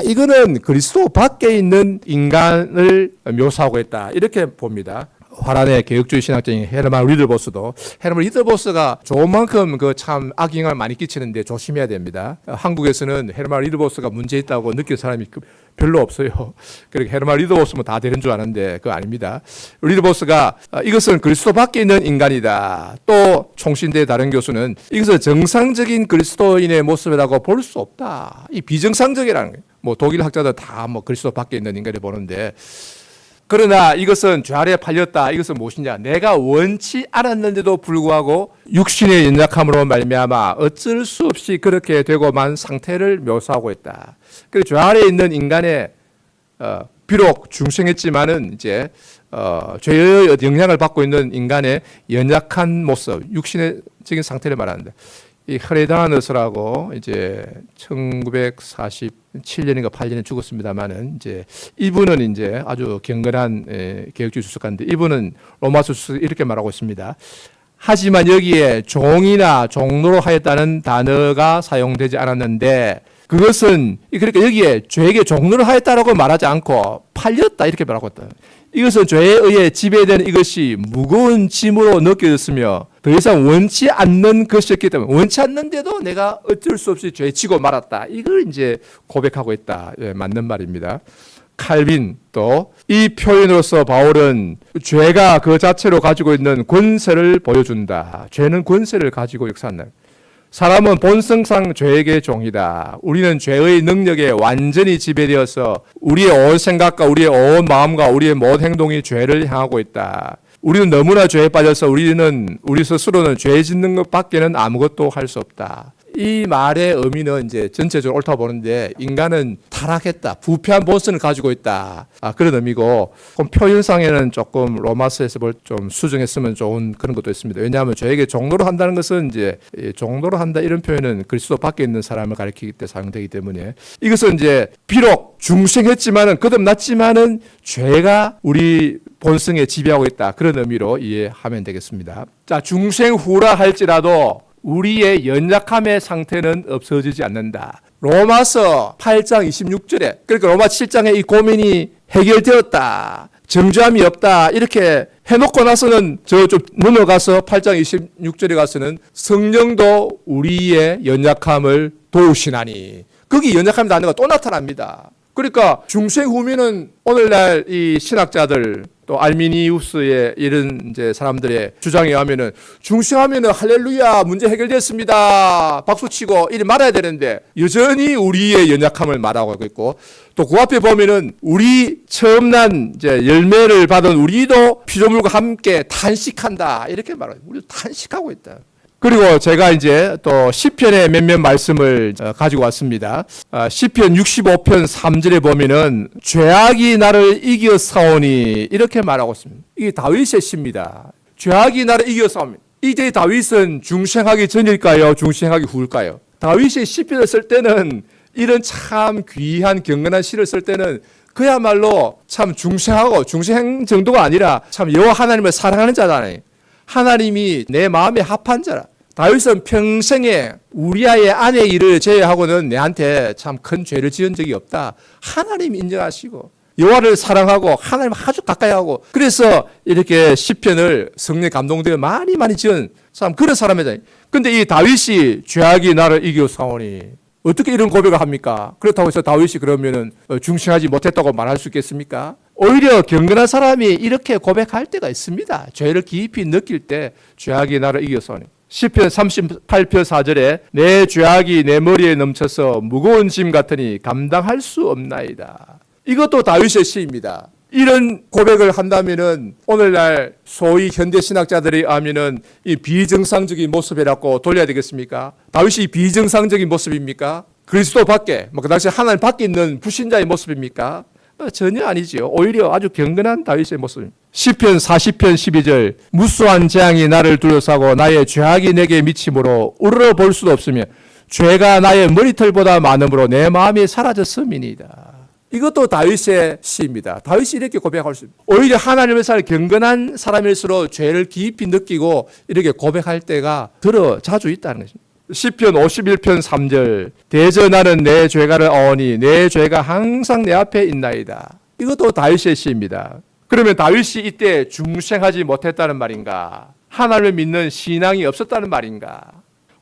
이거는 그리스도 밖에 있는 인간을 묘사하고 있다. 이렇게 봅니다. 화란의 개혁주의 신학자인 헤르만 리드보스도 헤르만 리드보스가 좋은 만큼 그 참 악영향을 많이 끼치는데 조심해야 됩니다. 한국에서는 헤르만 리드보스가 문제 있다고 느낄 사람이 별로 없어요. 그러니까 헤르만 리드보스면 다 되는 줄 아는데 그거 아닙니다. 리드보스가 이것은 그리스도 밖에 있는 인간이다. 또 총신대 다른 교수는 이것은 정상적인 그리스도인의 모습이라고 볼 수 없다. 이 비정상적이라는 거예요. 뭐 독일 학자들 다 뭐 그리스도 밖에 있는 인간을 보는데 그러나 이것은 죄 아래 팔렸다. 이것은 무엇이냐? 내가 원치 않았는데도 불구하고 육신의 연약함으로 말미암아 어쩔 수 없이 그렇게 되고 만 상태를 묘사하고 있다. 그래서 죄 아래 있는 인간의 비록 중생했지만은 이제 죄의 영향을 받고 있는 인간의 연약한 모습, 육신적인 상태를 말하는데. 이 헤레다너스라고 이제 1947년인가 8년에 죽었습니다만은 이제 이분은 이제 아주 경건한 개혁주의 주석가인데 이분은 로마서 이렇게 말하고 있습니다. 하지만 여기에 종이나 종로로 하였다는 단어가 사용되지 않았는데 그것은 그러니까 여기에 죄에게 종로를 하였다라고 말하지 않고 팔렸다 이렇게 말하고 있다. 이것은 죄에 의해 지배되는 이것이 무거운 짐으로 느껴졌으며 더 이상 원치 않는 것이었기 때문에 원치 않는데도 내가 어쩔 수 없이 죄에 지고 말았다. 이걸 이제 고백하고 있다. 예, 맞는 말입니다. 칼빈 또 이 표현으로서 바울은 죄가 그 자체로 가지고 있는 권세를 보여준다. 죄는 권세를 가지고 역사한다. 사람은 본성상 죄에게 종이다. 우리는 죄의 능력에 완전히 지배되어서 우리의 온 생각과 우리의 온 마음과 우리의 모든 행동이 죄를 향하고 있다. 우리는 너무나 죄에 빠져서 우리 스스로는 죄 짓는 것밖에는 아무것도 할 수 없다. 이 말의 의미는 이제 전체적으로 옳다고 보는데 인간은 타락했다. 부패한 본성을 가지고 있다. 그런 의미고 표현상에는 조금 로마서에서 좀 수정했으면 좋은 그런 것도 있습니다. 왜냐하면 죄에게 종로를 한다는 것은 이제 종로를 한다 이런 표현은 그리스도 밖에 있는 사람을 가리키기 때문에 사용되기 때문에 이것은 이제 비록 중생했지만은 거듭났지만은 죄가 우리 본성에 지배하고 있다. 그런 의미로 이해하면 되겠습니다. 자, 중생 후라 할지라도 우리의 연약함의 상태는 없어지지 않는다. 로마서 8장 26절에 그러니까 로마 7장에 이 고민이 해결되었다. 정죄함이 없다. 이렇게 해놓고 나서는 좀 넘어가서 8장 26절에 가서는 성령도 우리의 연약함을 도우시나니 거기 연약함이 아니라 또 나타납니다. 그러니까 중생 후면은 오늘날 이 신학자들 또 알미니우스의 이런 이제 사람들의 주장에 의하면은 중생하면은 할렐루야 문제 해결됐습니다 박수치고 이리 말아야 되는데 여전히 우리의 연약함을 말하고 있고 또 그 앞에 보면은 우리 처음 난 이제 열매를 받은 우리도 피조물과 함께 탄식한다 이렇게 말해요. 우리도 탄식하고 있다. 그리고 제가 이제 또 시편의 몇몇 말씀을 가지고 왔습니다. 시편 65편 3절에 보면은 죄악이 나를 이겨싸오니 이렇게 말하고 있습니다. 이게 다윗의 시입니다. 죄악이 나를 이겨싸오니 이때 다윗은 중생하기 전일까요? 중생하기 후일까요? 다윗이 시편을 쓸 때는 이런 참 귀한 경건한 시를 쓸 때는 그야말로 참 중생하고 중생 정도가 아니라 참 여호와 하나님을 사랑하는 자잖아요. 하나님이 내 마음에 합한 자라. 다윗은 평생에 우리아의 아내 일을 제외하고는 내한테 참 큰 죄를 지은 적이 없다. 하나님 인정하시고 여호와를 사랑하고 하나님 아주 가까이 하고 그래서 이렇게 시편을 성령 감동되어 많이 지은 참 그런 사람이다. 근데 이 다윗이 죄악이 나를 이겨사오니 어떻게 이런 고백을 합니까? 그렇다고 해서 다윗이 그러면은 중심하지 못했다고 말할 수 있겠습니까? 오히려 경건한 사람이 이렇게 고백할 때가 있습니다. 죄를 깊이 느낄 때 죄악이 나를 이겨사오니. 시편 38편 4절에 내 죄악이 내 머리에 넘쳐서 무거운 짐 같으니 감당할 수 없나이다. 이것도 다윗의 시입니다. 이런 고백을 한다면은 오늘날 소위 현대 신학자들이 하면은 이 비정상적인 모습이라고 돌려야 되겠습니까? 다윗이 비정상적인 모습입니까? 그리스도 밖에, 그 당시 하나님 밖에 있는 불신자의 모습입니까? 전혀 아니지요. 오히려 아주 경건한 다윗의 모습입니다. 시편 40편 12절 무수한 재앙이 나를 둘러싸고 나의 죄악이 내게 미침으로 우러러볼 수도 없으며 죄가 나의 머리털보다 많음으로 내 마음이 사라졌음이니이다. 이것도 다윗의 시입니다. 다윗이 이렇게 고백할 수 있습니다. 오히려 하나님을 사랑 경건한 사람일수록 죄를 깊이 느끼고 이렇게 고백할 때가 자주 있다는 것입니다. 시편 51편 3절 대전하는 내 죄가를 아오니 내 죄가 항상 내 앞에 있나이다. 이것도 다윗의 시입니다. 그러면 다윗이 이때 중생하지 못했다는 말인가? 하나님을 믿는 신앙이 없었다는 말인가?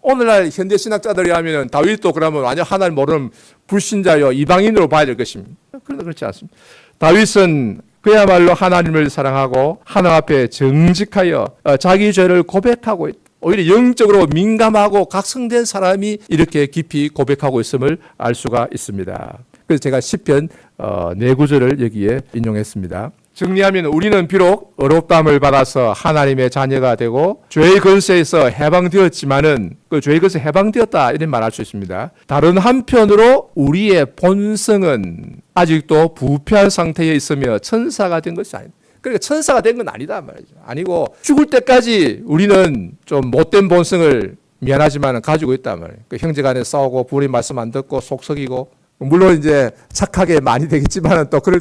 오늘날 현대 신학자들이 하면은 다윗도 그러면 완전 하나님 모르는 불신자요 이방인으로 봐야 될 것입니다. 그런데 그렇지 않습니다. 다윗은 그야말로 하나님을 사랑하고 하나님 앞에 정직하여 자기 죄를 고백하고 있다. 오히려 영적으로 민감하고 각성된 사람이 이렇게 깊이 고백하고 있음을 알 수가 있습니다. 그래서 제가 시편 4구절을 여기에 인용했습니다. 정리하면 우리는 비록 의롭다함을 받아서 하나님의 자녀가 되고 죄의 권세에서 해방되었지만은 그 죄의 권세에서 해방되었다 이런 말할 수 있습니다. 다른 한편으로 우리의 본성은 아직도 부패한 상태에 있으며 천사가 된 것이 아닙니다. 그러니까 천사가 된 건 아니다 말이죠. 아니고 죽을 때까지 우리는 좀 못된 본성을 미안하지만 가지고 있단 말이에요. 그 형제간에 싸우고 부모님 말씀 안 듣고 속썩이고 물론 이제 착하게 많이 되겠지만 또 그럴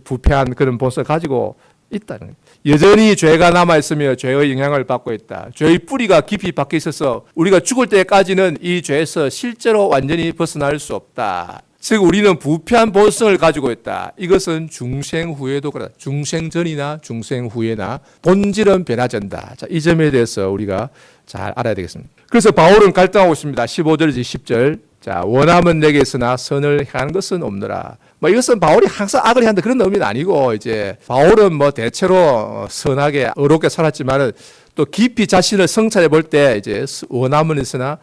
부패한 그런 본성을 가지고 있다는 거예요. 여전히 죄가 남아있으며 죄의 영향을 받고 있다. 죄의 뿌리가 깊이 박혀 있어서 우리가 죽을 때까지는 이 죄에서 실제로 완전히 벗어날 수 없다. 즉 우리는 부패한 본성을 가지고 있다. 이것은 중생 후에도 그렇다. 중생 전이나 중생 후에나 본질은 변하지 않는다. 자, 이 점에 대해서 우리가 잘 알아야 되겠습니다. 그래서 바울은 갈등하고 있습니다. 15절에서 10절. 자, 원함은 내게 있으나 선을 행하는 것은 없노라. 이것은 바울이 항상 악을 한다 그런 의미는 아니고 이제 바울은 대체로 선하게 의롭게 살았지만은 또 깊이 자신을 성찰해 볼 때 이제 원함은 있으나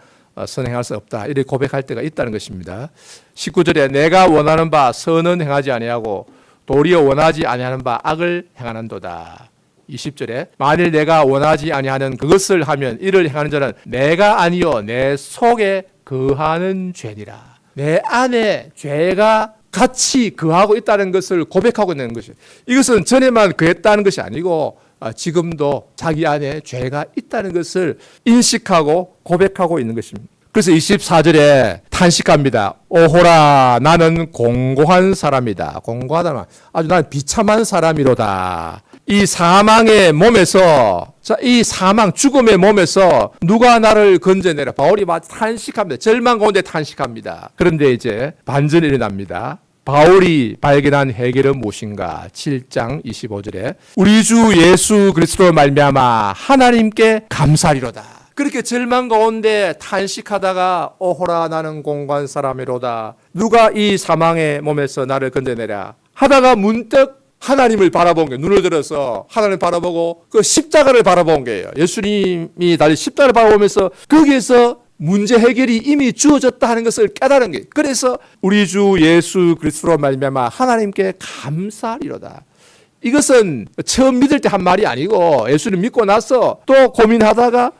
선행할 수 없다. 이렇게 고백할 때가 있다는 것입니다. 19절에 내가 원하는 바 선은 행하지 아니하고 도리어 원하지 아니하는 바 악을 행하는도다. 20절에 만일 내가 원하지 아니하는 그것을 하면 이를 행하는 자는 내가 아니요 내 속에 거하는 죄니라. 내 안에 죄가 같이 거하고 있다는 것을 고백하고 있는 것이에요. 이것은 전에만 그랬다는 것이 아니고 지금도 자기 안에 죄가 있다는 것을 인식하고 고백하고 있는 것입니다. 그래서 24절에 탄식합니다. 오호라 나는 공고한 사람이다. 공고하다는 아주 나는 비참한 사람이로다. 이 사망의 몸에서 이 사망 죽음의 몸에서 누가 나를 건져내라. 바울이 탄식합니다. 절망 가운데 탄식합니다. 그런데 이제 반전이 일어납니다. 바울이 발견한 해결은 무엇인가? 7장 25절에 우리 주 예수 그리스도로 말미암아 하나님께 감사리로다. 그렇게 절망 가운데 탄식하다가 오호라 나는 공고한 사람이로다. 누가 이 사망의 몸에서 나를 건져내라 하다가 문득 하나님을 바라본 거예요. 눈을 들어서 하나님을 바라보고 그 십자가를 바라본 거예요. 예수님이 달린 십자가를 바라보면서 거기에서 문제 해결이 이미 주어졌다 하는 것을 깨달은 거예요. 그래서 우리 주 예수 그리스도로 말미암아 하나님께 감사리로다. 이것은 처음 믿을 때 한 말이 아니고 예수를 믿고 나서 또 고민하다가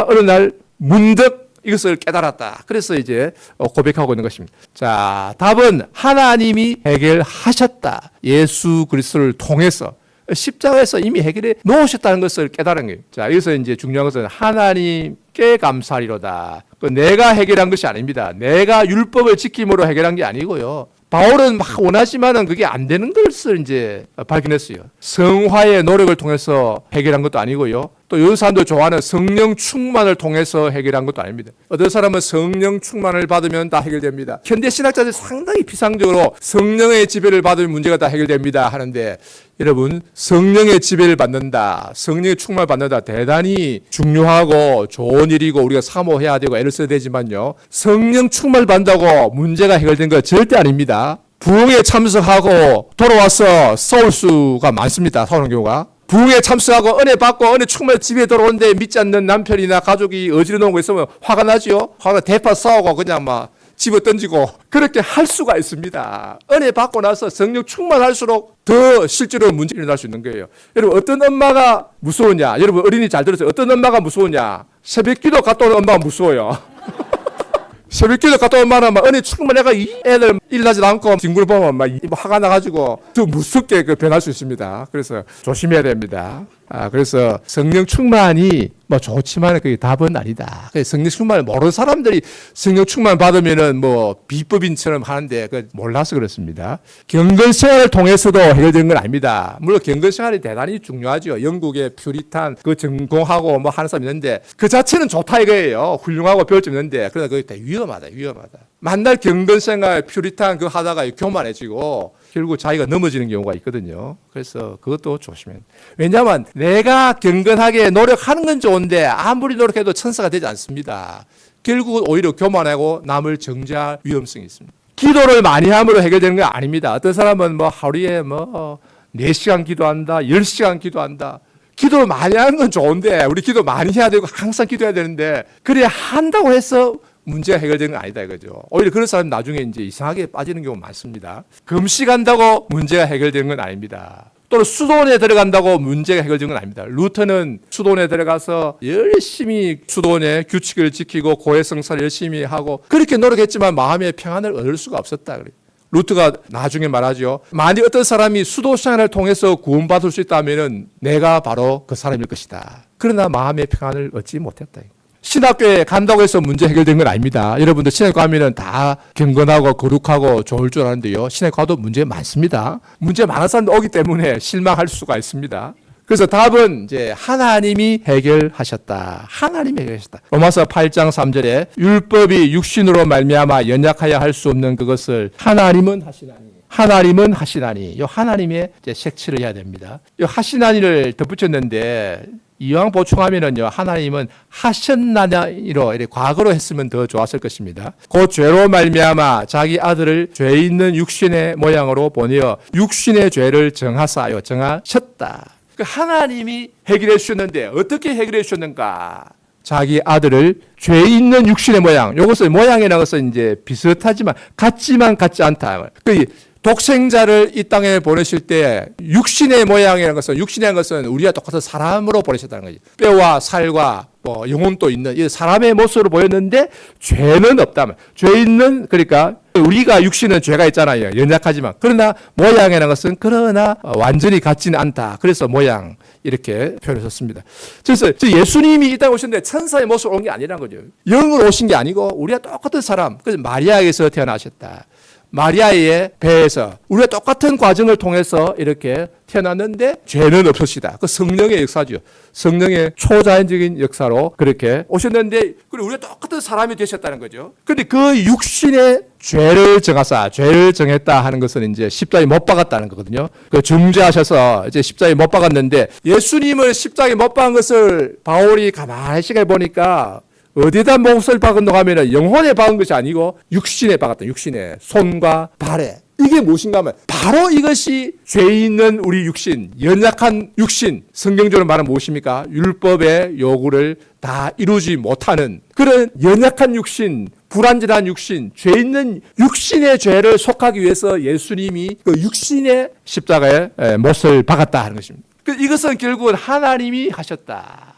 어느 날 문득 이것을 깨달았다. 그래서 이제 고백하고 있는 것입니다. 자, 답은 하나님이 해결하셨다. 예수 그리스도를 통해서 십자가에서 이미 해결해 놓으셨다는 것을 깨달은 거예요. 자, 여기서 이제 중요한 것은 하나님께 감사리로다. 내가 해결한 것이 아닙니다. 내가 율법을 지킴으로 해결한 게 아니고요. 바울은 막 원하지만은 그게 안 되는 것을 이제 발견했어요. 성화의 노력을 통해서 해결한 것도 아니고요. 또 요즘 사람들 좋아하는 성령 충만을 통해서 해결한 것도 아닙니다. 어떤 사람은 성령 충만을 받으면 다 해결됩니다. 현대 신학자들이 상당히 피상적으로 성령의 지배를 받으면 문제가 다 해결됩니다 하는데, 여러분, 성령의 지배를 받는다, 성령의 충만을 받는다, 대단히 중요하고 좋은 일이고 우리가 사모해야 되고 애를 써야 되지만요, 성령 충만을 받는다고 문제가 해결된 거 절대 아닙니다. 부흥에 참석하고 돌아와서 싸울 수가 많습니다. 싸우는 경우가. 부흥에 참석하고 은혜 받고 은혜 충만히 집에 돌아오는데 믿지 않는 남편이나 가족이 어지러 놓은 거 있으면 화가 나지요. 화가 대파 싸우고 그냥 막 집어 던지고 그렇게 할 수가 있습니다. 은혜 받고 나서 성령 충만할수록 더 실제로 문제가 일어날 수 있는 거예요. 여러분, 어떤 엄마가 무서우냐? 여러분, 어린이 잘 들으세요. 어떤 엄마가 무서우냐? 새벽기도 갔다 오는 엄마가 무서워요. 새벽기도 갔다 오면 막 은혜 충만해가 이 애들 일나지 않고 뒹굴 보면 막 화가 나가지고 더 무섭게 변할 수 있습니다. 그래서 조심해야 됩니다. 그래서 성령 충만이 뭐 좋지만 그게 답은 아니다. 성령 충만을 모르는 사람들이 성령 충만 받으면은 뭐 비법인처럼 하는데 그 몰라서 그렇습니다. 경건 생활을 통해서도 해결되는 건 아닙니다. 물론 경건 생활이 대단히 중요하죠. 영국의 퓨리탄 그 전공하고 뭐 하는 사람 있는데 그 자체는 좋다 이거예요. 훌륭하고 배울 점 있는데 그러나 그게 되게 위험하다. 만날 경건 생활 퓨리탄 그거 하다가 교만해지고 결국 자기가 넘어지는 경우가 있거든요. 그래서 그것도 조심해야 돼요. 왜냐하면 내가 경건하게 노력하는 건 좋은데 아무리 노력해도 천사가 되지 않습니다. 결국은 오히려 교만하고 남을 정죄할 위험성이 있습니다. 기도를 많이 함으로 해결되는 건 아닙니다. 어떤 사람은 뭐 하루에 뭐 4시간 기도한다, 10시간 기도한다. 기도를 많이 하는 건 좋은데 우리 기도 많이 해야 되고 항상 기도해야 되는데 그래야 한다고 해서 문제가 해결되는 건 아니다 이거죠. 오히려 그런 사람 나중에 이제 이상하게 빠지는 경우 많습니다. 금식한다고 문제가 해결되는 건 아닙니다. 또는 수도원에 들어간다고 문제가 해결되는 건 아닙니다. 루터는 수도원에 들어가서 열심히 수도원의 규칙을 지키고 고해성사를 열심히 하고 그렇게 노력했지만 마음의 평안을 얻을 수가 없었다. 루터가 나중에 말하죠. 만약 어떤 사람이 수도 생활을 통해서 구원받을 수 있다면 내가 바로 그 사람일 것이다. 그러나 마음의 평안을 얻지 못했다. 신학교에 간다고 해서 문제 해결된 건 아닙니다. 여러분들 신학교 가면은 다 경건하고 거룩하고 좋을 줄 아는데요. 신학교 가도 문제 많습니다. 문제 많은 사람들 오기 때문에 실망할 수가 있습니다. 그래서 답은 이제 하나님이 해결하셨다. 하나님이 해결하셨다. 로마서 8장 3절에 율법이 육신으로 말미암아 연약하여 할 수 없는 그것을 하나님은 하시나니. 요 하나님의 이제 색칠을 해야 됩니다. 요 하시나니를 덧붙였는데 이왕 보충하면은요, 하나님은 하셨나니로 이렇게 과거로 했으면 더 좋았을 것입니다. 그 죄로 말미암아 자기 아들을 죄 있는 육신의 모양으로 보내어 육신의 죄를 정하셨다. 하나님이 해결해 주셨는데 어떻게 해결해 주셨는가? 자기 아들을 죄 있는 육신의 모양, 이것을 모양이라는 것은 이제 비슷하지만 같지 않다. 독생자를 이 땅에 보내실 때 육신의 모양이라는 것은 우리와 똑같은 사람으로 보내셨다는 거죠. 뼈와 살과 뭐 영혼도 있는 이 사람의 모습으로 보였는데 죄는 없다면 죄 있는 그러니까 우리가 육신은 죄가 있잖아요. 연약하지만 그러나 모양이라는 것은 그러나 완전히 같지는 않다. 그래서 모양 이렇게 표현하셨습니다. 그래서 예수님이 이 땅에 오셨는데 천사의 모습으로 온 게 아니라는 거죠. 영으로 오신 게 아니고 우리와 똑같은 사람. 그래서 마리아에서 태어나셨다. 마리아의 배에서 우리가 똑같은 과정을 통해서 이렇게 태어났는데 죄는 없으시다. 그 성령의 역사죠. 성령의 초자연적인 역사로 그렇게 오셨는데 그리고 우리가 똑같은 사람이 되셨다는 거죠. 그런데 그 육신의 죄를 정했다 하는 것은 이제 십자가에 못 박았다는 거거든요. 그 중재하셔서 이제 십자가에 못 박았는데 예수님을 십자가에 못 박은 것을 바울이 가만히 시간에 보니까 어디다 못을 박은다고 하면 영혼에 박은 것이 아니고 육신에 박았다. 육신에 손과 발에. 이게 무엇인가 하면 바로 이것이 죄 있는 우리 육신, 연약한 육신, 성경적으로 말하면 무엇입니까? 율법의 요구를 다 이루지 못하는 그런 연약한 육신, 불완전한 육신, 죄 있는 육신의 죄를 속하기 위해서 예수님이 그 육신의 십자가에 못을 박았다 하는 것입니다. 이것은 결국은 하나님이 하셨다.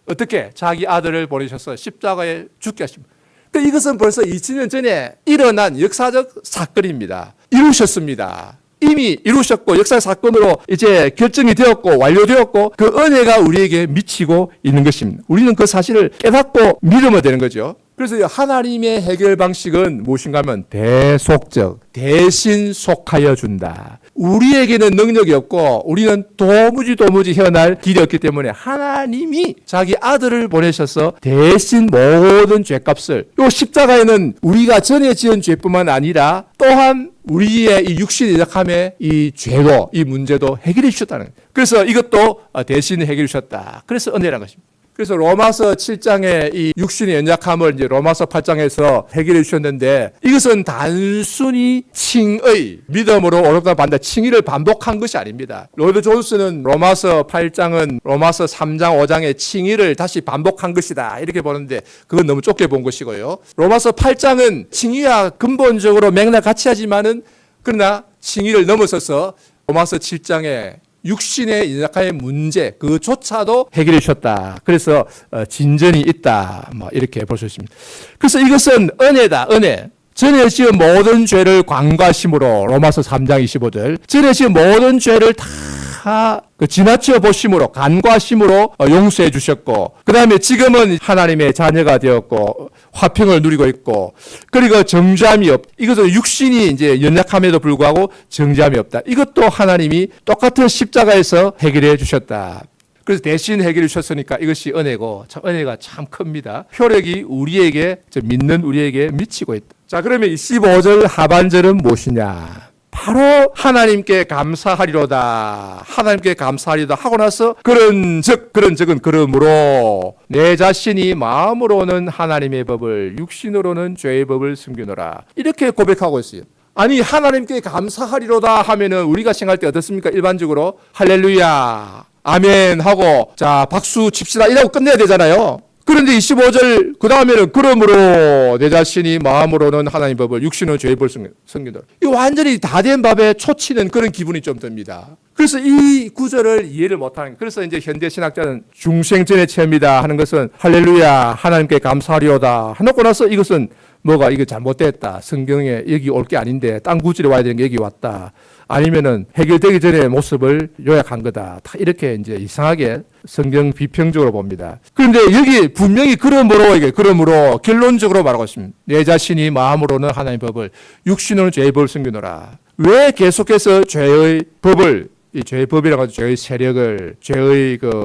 어떻게? 자기 아들을 보내셔서 십자가에 죽게 하십니다. 이것은 벌써 2000년 전에 일어난 역사적 사건입니다. 이루셨습니다. 이미 이루셨고 역사의 사건으로 이제 결정이 되었고 완료되었고 그 은혜가 우리에게 미치고 있는 것입니다. 우리는 그 사실을 깨닫고 믿으면 되는 거죠. 그래서 하나님의 해결 방식은 무엇인가 하면 대속적, 대신 속하여 준다. 우리에게는 능력이 없고 우리는 도무지 헤어날 길이 없기 때문에 하나님이 자기 아들을 보내셔서 대신 모든 죄값을, 요 십자가에는 우리가 전에 지은 죄뿐만 아니라 또한 우리의 이 육신의 약함의 이 죄도, 이 문제도 해결해 주셨다는 거예요. 그래서 이것도 대신 해결해 주셨다. 그래서 은혜라는 것입니다. 그래서 로마서 7장의 이 육신의 연약함을 이제 로마서 8장에서 해결해 주셨는데, 이것은 단순히 칭의, 믿음으로 오르다 반다 칭의를 반복한 것이 아닙니다. 로이드 존스는 로마서 8장은 로마서 3장, 5장의 칭의를 다시 반복한 것이다, 이렇게 보는데 그건 너무 좁게 본 것이고요. 로마서 8장은 칭의와 근본적으로 맥락 같이 하지만은, 그러나 칭의를 넘어서서 로마서 7장에 육신의 연약함의 문제 그조차도 해결해 주셨다. 그래서 진전이 있다, 뭐 이렇게 볼 수 있습니다. 그래서 이것은 은혜다. 은혜. 전에 지은 모든 죄를 관과심으로, 로마서 3장 25절, 전에 지은 모든 죄를 다 지나쳐 보심으로, 간과심으로 용서해 주셨고, 그 다음에 지금은 하나님의 자녀가 되었고 화평을 누리고 있고, 그리고 정죄함이 없. 이것은 육신이 이제 연약함에도 불구하고 정죄함이 없다. 이것도 하나님이 똑같은 십자가에서 해결해 주셨다. 그래서 대신 해결해 주셨으니까 이것이 은혜고, 참 은혜가 참 큽니다. 효력이 우리에게, 믿는 우리에게 미치고 있다. 자, 그러면 15절 하반절은 무엇이냐? 바로 하나님께 감사하리로다. 하나님께 감사하리로다 하고 나서 그런즉은 그러므로 내 자신이 마음으로는 하나님의 법을, 육신으로는 죄의 법을 숨기노라. 이렇게 고백하고 있어요. 아니, 하나님께 감사하리로다 하면은 우리가 생각할 때 어떻습니까? 일반적으로 할렐루야, 아멘 하고 자 박수 칩시다 이라고 끝내야 되잖아요. 그런데 25절 그 다음에는 그러므로 내 자신이 마음으로는 하나님 법을, 육신은 죄의 법을 섬기노라. 이 완전히 다 된 밥에 초치는 그런 기분이 좀 듭니다. 그래서 이 구절을 이해를 못하는 거예요. 그래서 이제 현대 신학자는 중생전의 체험이다 하는 것은 할렐루야 하나님께 감사하리오다 해놓고 나서 이것은 뭐가 이거 잘못됐다, 성경에 여기 올 게 아닌데 딴 구절에 와야 되는 게 여기 왔다, 아니면은 해결되기 전에 모습을 요약한 거다, 다 이렇게 이제 이상하게 성경 비평적으로 봅니다. 그런데 여기 분명히 그러므로 결론적으로 말하고 있습니다. 내 자신이 마음으로는 하나님의 법을, 육신으로는 죄의 법을 숨기노라. 왜 계속해서 죄의 법을, 이 죄의 법이라고 하죠. 죄의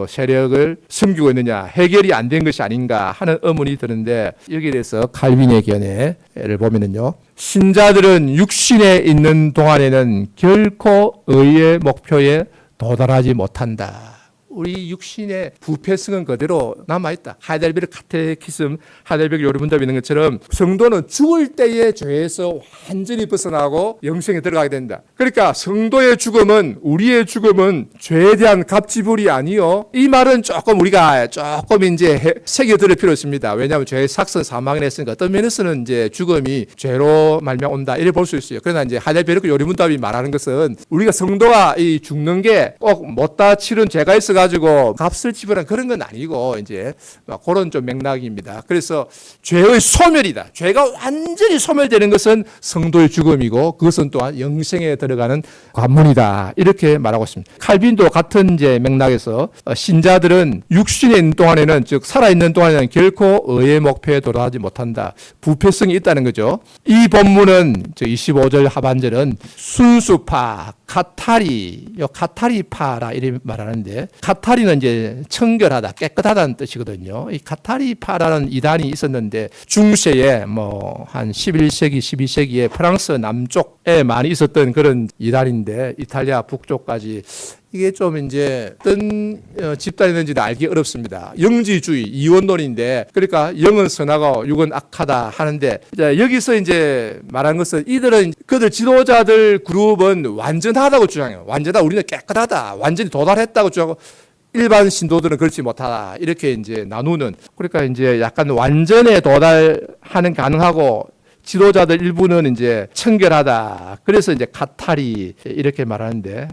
세력을 숨기고 있느냐, 해결이 안 된 것이 아닌가 하는 의문이 드는데, 여기에 대해서 칼빈의 견해를 보면은요, 신자들은 육신에 있는 동안에는 결코 의의 목표에 도달하지 못한다. 우리 육신의 부패성은 그대로 남아있다. 하이델베르 카테키즘, 하이델베르 요리문답이 있는 것처럼 성도는 죽을 때의 죄에서 완전히 벗어나고 영생에 들어가게 된다. 그러니까 성도의 죽음은, 우리의 죽음은 죄에 대한 값지불이 아니요. 이 말은 조금 우리가 이제 새겨들을 필요 있습니다. 왜냐하면 죄의 삭선 사망을 했으니까 어떤 면에서는 이제 죽음이 죄로 말미암아 온다, 이렇게 볼 수 있어요. 그러나 이제 하이델베르 요리문답이 말하는 것은 우리가 성도가 이 죽는 게 꼭 못다 치른 죄가 있어가지고 값을 지불한 그런 건 아니고, 이제 그런 좀 맥락입니다. 그래서 죄의 소멸이다. 죄가 완전히 소멸되는 것은 성도의 죽음이고, 그것은 또한 영생에 들어가는 관문이다, 이렇게 말하고 있습니다. 칼빈도 같은 이제 맥락에서 신자들은 육신에 있는 동안에는, 즉 살아있는 동안에는 결코 의의 목표에 도달하지 못한다. 부패성이 있다는 거죠. 이 본문은 25절 하반절은 순수파, 카타리파라 이렇게 말하는데, 카타리는 이제 청결하다, 깨끗하다는 뜻이거든요. 이 카타리파라는 이단이 있었는데, 중세에 한 11세기, 12세기에 프랑스 남쪽에 많이 있었던 그런 이단인데, 이탈리아 북쪽까지 이게 좀 이제 어떤 집단이었는지는 알기 어렵습니다. 영지주의, 이원론인데, 그러니까 영은 선하고 육은 악하다 하는데, 여기서 이제 말한 것은 이들은, 그들 지도자들 그룹은 완전하다고 주장해요. 완전하다, 우리는 깨끗하다, 완전히 도달했다고 주장하고, 일반 신도들은 그렇지 못하다, 이렇게 이제 나누는. 그러니까 이제 약간 완전에 도달하는 가능하고, 지도자들 일부는 이제 청결하다, 그래서 이제 카타리 이렇게 말하는데,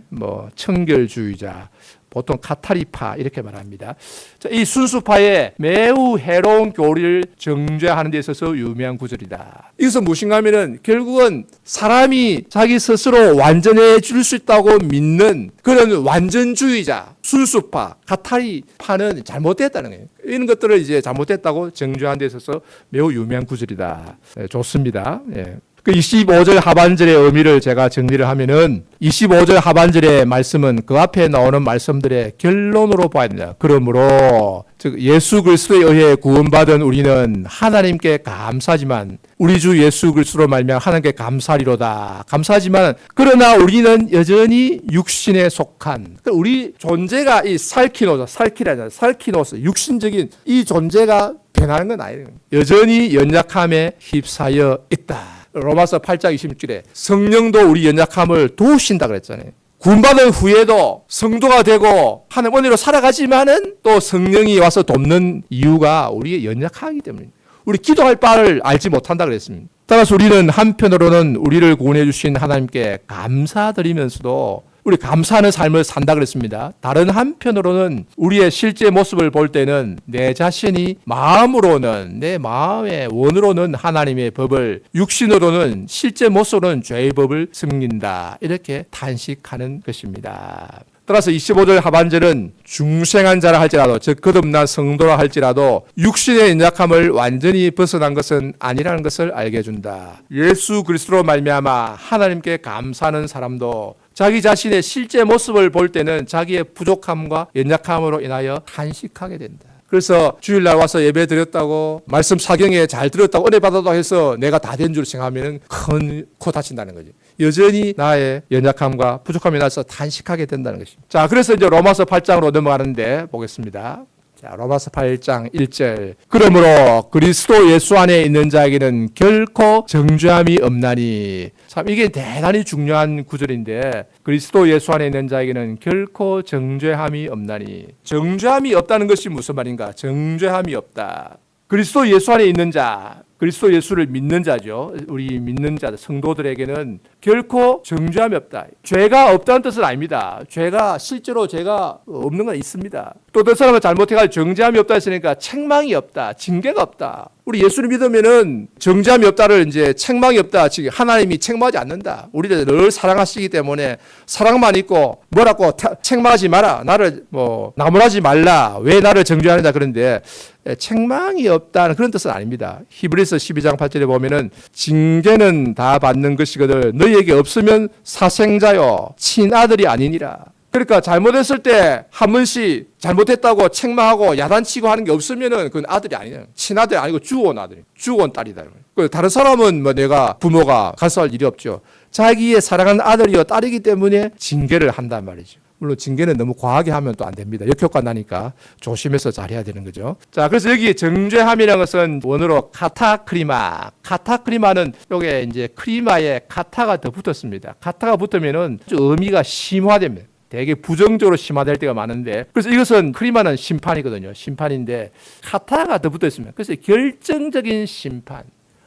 청결주의자, 보통 카타리파 이렇게 말합니다. 자, 이 순수파의 매우 해로운 교리를 정죄하는 데 있어서 유명한 구절이다. 이것은 무엇인가 하면은 결국은 사람이 자기 스스로 완전해질 수 있다고 믿는 그런 완전주의자, 순수파, 카타리파는 잘못됐다는 거예요. 이런 것들을 이제 잘못됐다고 정죄하는 데 있어서 매우 유명한 구절이다. 네, 좋습니다. 예. 그 25절 하반절의 의미를 제가 정리를 하면은 25절 하반절의 말씀은 그 앞에 나오는 말씀들의 결론으로 봐야 됩니다. 그러므로 즉 예수 그리스도에 의해 구원받은 우리는 하나님께 감사하지만 우리 주 예수 그리스도로 말미암아 하나님께 감사리로다. 감사하지만 그러나 우리는 여전히 육신에 속한 우리 존재가 이 살키노스 육신적인 이 존재가 변하는 건 아니에요. 여전히 연약함에 휩싸여 있다. 로마서 8장 26절에 성령도 우리 연약함을 도우신다 그랬잖아요. 구원받은 후에도 성도가 되고 하나님 은혜로 살아가지만은 또 성령이 와서 돕는 이유가 우리의 연약하기 때문입니다. 우리 기도할 바를 알지 못한다 그랬습니다. 따라서 우리는 한편으로는 우리를 구원해 주신 하나님께 감사드리면서도 우리 감사하는 삶을 산다 그랬습니다. 다른 한편으로는 우리의 실제 모습을 볼 때는 내 자신이 마음으로는 내 마음의 원으로는 하나님의 법을 육신으로는 실제 모습으로는 죄의 법을 숨긴다. 이렇게 탄식하는 것입니다. 따라서 25절 하반절은 중생한 자라 할지라도 즉 거듭난 성도라 할지라도 육신의 연약함을 완전히 벗어난 것은 아니라는 것을 알게 해준다. 예수 그리스도로 말미암아 하나님께 감사하는 사람도 자기 자신의 실제 모습을 볼 때는 자기의 부족함과 연약함으로 인하여 탄식하게 된다. 그래서 주일날 와서 예배 드렸다고 말씀 사경에 잘 들었다고 은혜 받았다고 해서 내가 다 된 줄 생각하면 큰 코 다친다는 거죠. 여전히 나의 연약함과 부족함에 나서 탄식하게 된다는 것입니다. 자, 그래서 이제 로마서 8장으로 넘어가는데 보겠습니다. 자, 로마서 8장 1절. 그러므로 그리스도 예수 안에 있는 자에게는 결코 정죄함이 없나니. 참 이게 대단히 중요한 구절인데 그리스도 예수 안에 있는 자에게는 결코 정죄함이 없나니. 정죄함이 없다는 것이 무슨 말인가? 정죄함이 없다. 그리스도 예수 안에 있는 자, 그리스도 예수를 믿는 자죠. 우리 믿는 자, 성도들에게는 결코 정죄함이 없다. 죄가 없다는 뜻은 아닙니다. 실제로 죄가 없는 건 있습니다. 또 어떤 사람은 잘못해가지고 정죄함이 없다 했으니까 책망이 없다, 징계가 없다. 우리 예수를 믿으면은 정죄함이 없다를 이제 책망이 없다. 즉 하나님이 책망하지 않는다. 우리를 늘 사랑하시기 때문에 사랑만 있고 뭐라고 책망하지 마라. 나를 나무라지 말라. 왜 나를 정죄하는다 그런데 책망이 없다는 그런 뜻은 아닙니다. 히브리서 12장 8절에 보면은 징계는 다 받는 것이거늘 너희에게 없으면 사생자요 친아들이 아니니라. 그러니까 잘못했을 때 한 번씩 잘못했다고 책망하고 야단치고 하는 게 없으면은 그건 아들이 아니에요. 친아들이 아니고 주온 아들이, 주온 딸이다. 다른 사람은 내가 부모가 간섭할 일이 없죠. 자기의 사랑하는 아들이요 딸이기 때문에 징계를 한단 말이죠. 물론 징계는 너무 과하게 하면 또 안 됩니다. 역효과 나니까 조심해서 잘해야 되는 거죠. 자, 그래서 여기 정죄함이라는 것은 원어로 카타크리마. 카타크리마는 요게 이제 크리마에 카타가 더 붙었습니다. 카타가 붙으면은 의미가 심화됩니다. 되게 부정적으로 심화될 때가 많은데 그래서 이것은 크리마는 심판이거든요. 심판인데 카타가 더 붙어 있습니다. 그래서 결정적인 심판.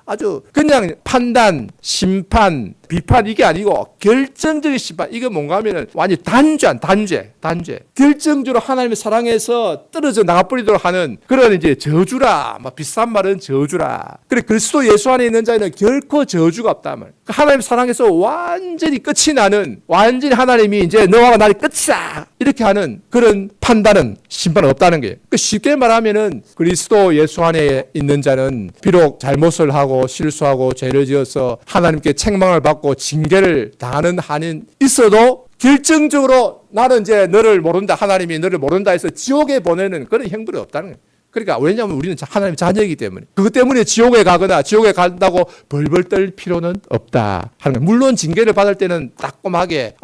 아주 그냥 판단, 심판, 비판 이게 아니고 결정적인 심판. 이게 뭔가 하면은 완전 단죄. 결정적으로 하나님의 사랑에서 떨어져 나가버리도록 하는 그런 이제 저주라. 비싼 말은 저주라. 그래 그리스도 예수 안에 있는 자에는 결코 저주가 없다 말. 하나님의 사랑에서 완전히 끝이 나는 완전히 하나님이 이제 너와 나의 끝이다. 이렇게 하는 그런 판단은 심판은 없다는 거예요. 쉽게 말하면은 그리스도 예수 안에 있는 자는 비록 잘못을 하고 실수하고 죄를 지어서 하나님께 책망을 받고 징계를 당하는 한은 있어도 결정적으로 나는 이제 너를 모른다. 하나님이 너를 모른다 해서 지옥에 보내는 그런 형벌이 없다는 거예요. 그러니까 왜냐하면 우리는 하나님의 자녀이기 때문에 그것 때문에 지옥에 가거나 지옥에 간다고 벌벌 떨 필요는 없다 하는 거예요. 물론 징계를 받을 때는 따끔하게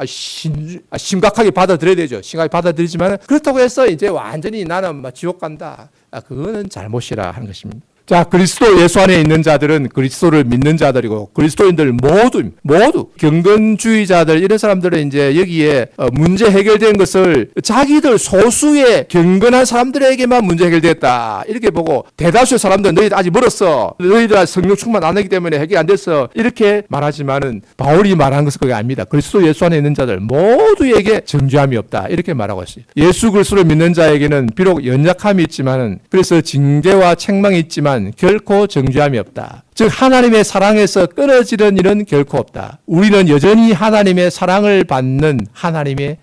심각하게 받아들여야 되죠. 심각하게 받아들이지만 그렇다고 해서 이제 완전히 나는 지옥 간다. 그거는 잘못이라 하는 것입니다. 자, 그리스도 예수 안에 있는 자들은 그리스도를 믿는 자들이고 그리스도인들 모두 경건주의자들 이런 사람들은 이제 여기에 문제 해결된 것을 자기들 소수의 경건한 사람들에게만 문제 해결됐다 이렇게 보고 대다수의 사람들은 너희들 아직 멀었어. 너희들 성령 충만 안 하기 때문에 해결 안 됐어. 이렇게 말하지만은 바울이 말하는 것은 그게 아닙니다. 그리스도 예수 안에 있는 자들 모두에게 정죄함이 없다. 이렇게 말하고 있어요. 예수 그리스도를 믿는 자에게는 비록 연약함이 있지만은 그래서 징계와 책망이 있지만 결코 정죄함이 없다. 즉 하나님의 사랑에서 끊어지는 일은 결코 없다. 우리는 여전히 하나님의 사랑을 받는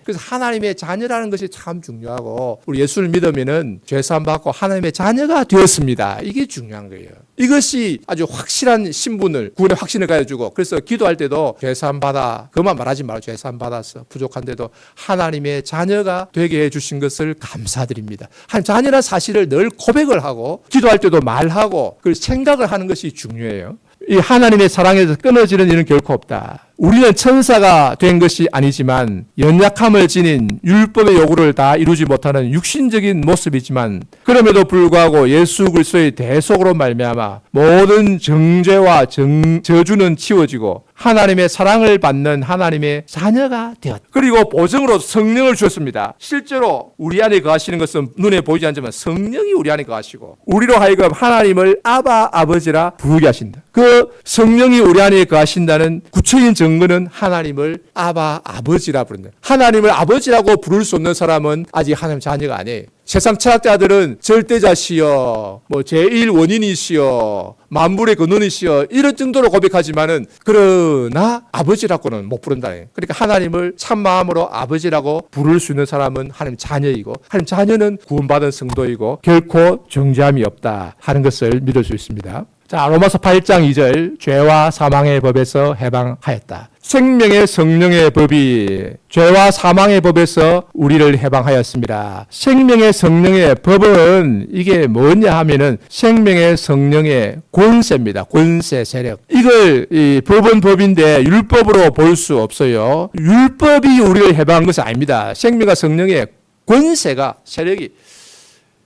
그래서 하나님의 자녀라는 것이 참 중요하고 우리 예수를 믿으면은 죄사함 받고 하나님의 자녀가 되었습니다. 이게 중요한 거예요. 이것이 아주 확실한 신분을 구원의 확신을 가져주고 그래서 기도할 때도 죄사함 받아 그만 말하지 말고 죄사함 받았어 부족한데도 하나님의 자녀가 되게 해주신 것을 감사드립니다. 한 자녀란 사실을 늘 고백을 하고 기도할 때도 말하고 그 생각을 하는 것이 중요해요. 이 하나님의 사랑에서 끊어지는 일은 결코 없다. 우리는 천사가 된 것이 아니지만 연약함을 지닌 율법의 요구를 다 이루지 못하는 육신적인 모습이지만 그럼에도 불구하고 예수 그리스도의 대속으로 말미암아 모든 정죄와 저주는 치워지고 하나님의 사랑을 받는 하나님의 자녀가 되었다. 그리고 보증으로 성령을 주셨습니다. 실제로 우리 안에 거하시는 것은 눈에 보이지 않지만 성령이 우리 안에 거하시고 우리로 하여금 하나님을 아바 아버지라 부르게 하신다. 그 성령이 우리 안에 거하신다는 구체적인 증거는 하나님을 아바 아버지라 부른다. 하나님을 아버지라고 부를 수 없는 사람은 아직 하나님 자녀가 아니에요. 세상 철학자들은 절대자시여, 제1원인이시여, 만물의 근원이시여 이런 정도로 고백하지만은 그러나 아버지라고는 못 부른다. 그러니까 하나님을 참 마음으로 아버지라고 부를 수 있는 사람은 하나님 자녀이고 하나님 자녀는 구원받은 성도이고 결코 정죄함이 없다 하는 것을 믿을 수 있습니다. 자, 로마서 8장 2절 죄와 사망의 법에서 해방하였다. 생명의 성령의 법이 죄와 사망의 법에서 우리를 해방하였습니다. 생명의 성령의 법은 이게 뭐냐 하면은 생명의 성령의 권세입니다. 권세, 세력. 이걸 이 법은 법인데 율법으로 볼 수 없어요. 율법이 우리를 해방한 것은 아닙니다. 생명과 성령의 권세가 세력이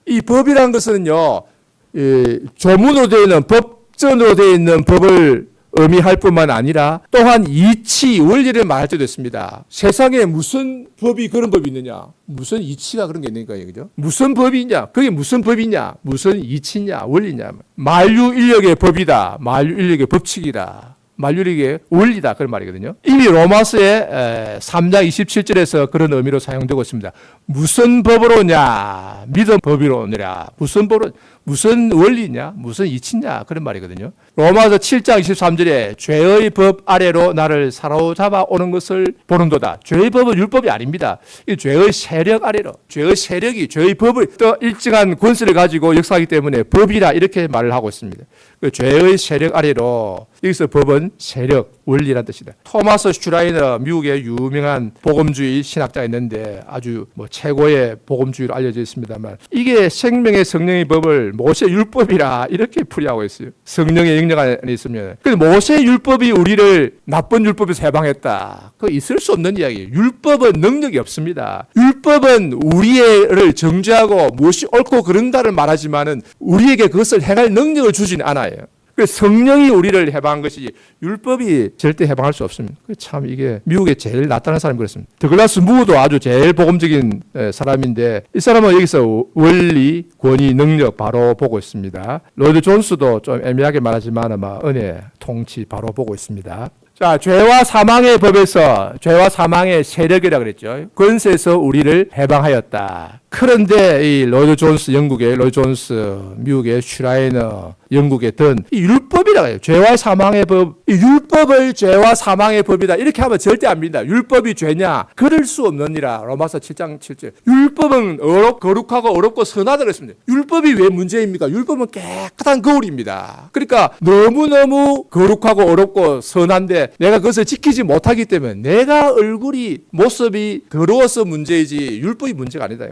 이 법이라는 것은요. 조문으로 되어 있는 법전으로 되어 있는 법을 의미할 뿐만 아니라 또한 이치, 원리를 말할 때도 있습니다. 세상에 무슨 법이 그런 법이 있느냐? 무슨 이치가 그런 게 있는 거예요. 그죠? 무슨 법이 있냐? 그게 무슨 법이냐? 무슨 이치냐? 원리냐? 만유인력의 법이다. 만유인력의 법칙이다. 만유인력의 원리다. 그런 말이거든요. 이미 로마서의 3장 27절에서 그런 의미로 사용되고 있습니다. 무슨 법으로냐? 믿음 법으로냐? 무슨 법으로 무슨 원리냐? 무슨 이치냐? 그런 말이거든요. 로마서 7장 23절에 죄의 법 아래로 나를 사로잡아 오는 것을 보는도다. 죄의 법은 율법이 아닙니다. 이 죄의 세력 아래로, 죄의 세력이 죄의 법을 또 일정한 권세를 가지고 역사하기 때문에 법이라 이렇게 말을 하고 있습니다. 그 죄의 세력 아래로 여기서 법은 세력, 원리라는 뜻이다. 토마스 슈라이너 미국의 유명한 복음주의 신학자가 있는데 아주 최고의 복음주의로 알려져 있습니다만 이게 생명의 성령의 법을 모세 율법이라 이렇게 풀이하고 있어요. 성령의 영역 안에 있으면. 그런데 모세 율법이 우리를 나쁜 율법에서 해방했다. 그거 있을 수 없는 이야기예요. 율법은 능력이 없습니다. 율법은 우리를 정죄하고 무엇이 옳고 그른다를 말하지만은 우리에게 그것을 행할 능력을 주지는 않아요. 성령이 우리를 해방한 것이지 율법이 절대 해방할 수 없습니다. 참 이게 미국에 제일 나타난 사람이 그렇습니다. 더글라스 무어도 아주 제일 복음적인 사람인데 이 사람은 여기서 원리, 권위, 능력 바로 보고 있습니다. 로이드 존스도 좀 애매하게 말하지만 아마 은혜, 통치 바로 보고 있습니다. 자, 죄와 사망의 법에서 죄와 사망의 세력이라 그랬죠. 권세에서 우리를 해방하였다. 그런데 이 로이드 존스 영국의 로이드 존스, 미국의 슈라이너 영국의 든 이 율법이라고 해요. 죄와 사망의 법. 이 율법을 죄와 사망의 법이다. 이렇게 하면 절대 안 믿는다. 율법이 죄냐? 그럴 수 없느니라. 로마서 7장 7절. 율법은 거룩하고 어렵고 선하다 그랬습니다. 율법이 왜 문제입니까? 율법은 깨끗한 거울입니다. 그러니까 너무너무 거룩하고 어렵고 선한데 내가 그것을 지키지 못하기 때문에 내가 얼굴이 모습이 더러워서 문제이지 율법이 문제가 아니다.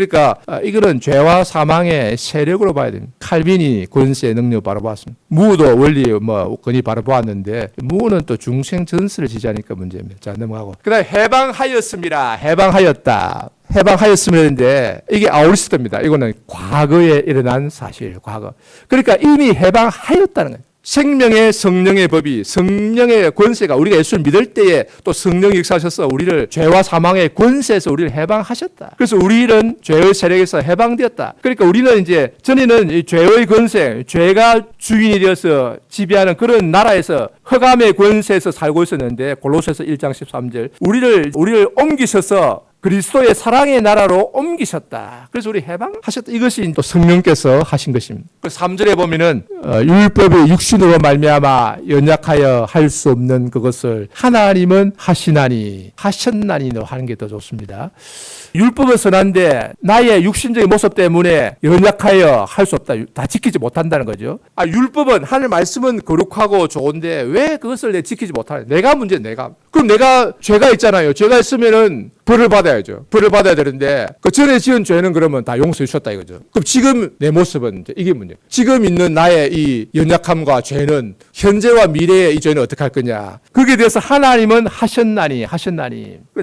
그러니까 이거는 죄와 사망의 세력으로 봐야 됩니다. 칼빈이 권세 능력 바로 봤습니다. 무도 원리 권위 바로 보았는데 무는 또 중생 전설을 지지하니까 문제입니다. 자, 넘어가고. 그다음에 해방하였습니다. 해방하였다. 해방하였으면인데 이게 아우리스트입니다. 이거는 과거에 일어난 사실, 과거. 그러니까 이미 해방하였다는 거예요. 생명의 성령의 법이, 성령의 권세가 우리가 예수를 믿을 때에 또 성령이 역사하셔서 우리를 죄와 사망의 권세에서 우리를 해방하셨다. 그래서 우리는 죄의 세력에서 해방되었다. 그러니까 우리는 이제 전에는 이 죄의 권세, 죄가 주인이 되어서 지배하는 그런 나라에서 흑암의 권세에서 살고 있었는데 골로새서 1장 13절 우리를 옮기셔서 그리스도의 사랑의 나라로 옮기셨다. 그래서 우리 해방하셨다. 이것이 또 성령께서 하신 것입니다. 그 3절에 보면은 율법의 육신으로 말미암아 연약하여 할 수 없는 그것을 하나님은 하시나니 하셨나니로 하는 게 더 좋습니다. 율법은 선한데 나의 육신적인 모습 때문에 연약하여 할 수 없다. 다 지키지 못한다는 거죠. 율법은 하늘 말씀은 거룩하고 좋은데 왜 그것을 내가 지키지 못하냐. 내가 문제 내가. 그럼 내가 죄가 있잖아요. 죄가 있으면은 벌을 받아야죠. 벌을 받아야 되는데 그 전에 지은 죄는 그러면 다 용서해 주셨다 이거죠. 그럼 지금 내 모습은 이제 이게 문제. 지금 있는 나의 이 연약함과 죄는 현재와 미래의 이 죄는 어떻게 할 거냐. 거기에 대해서 하나님은 하셨나니.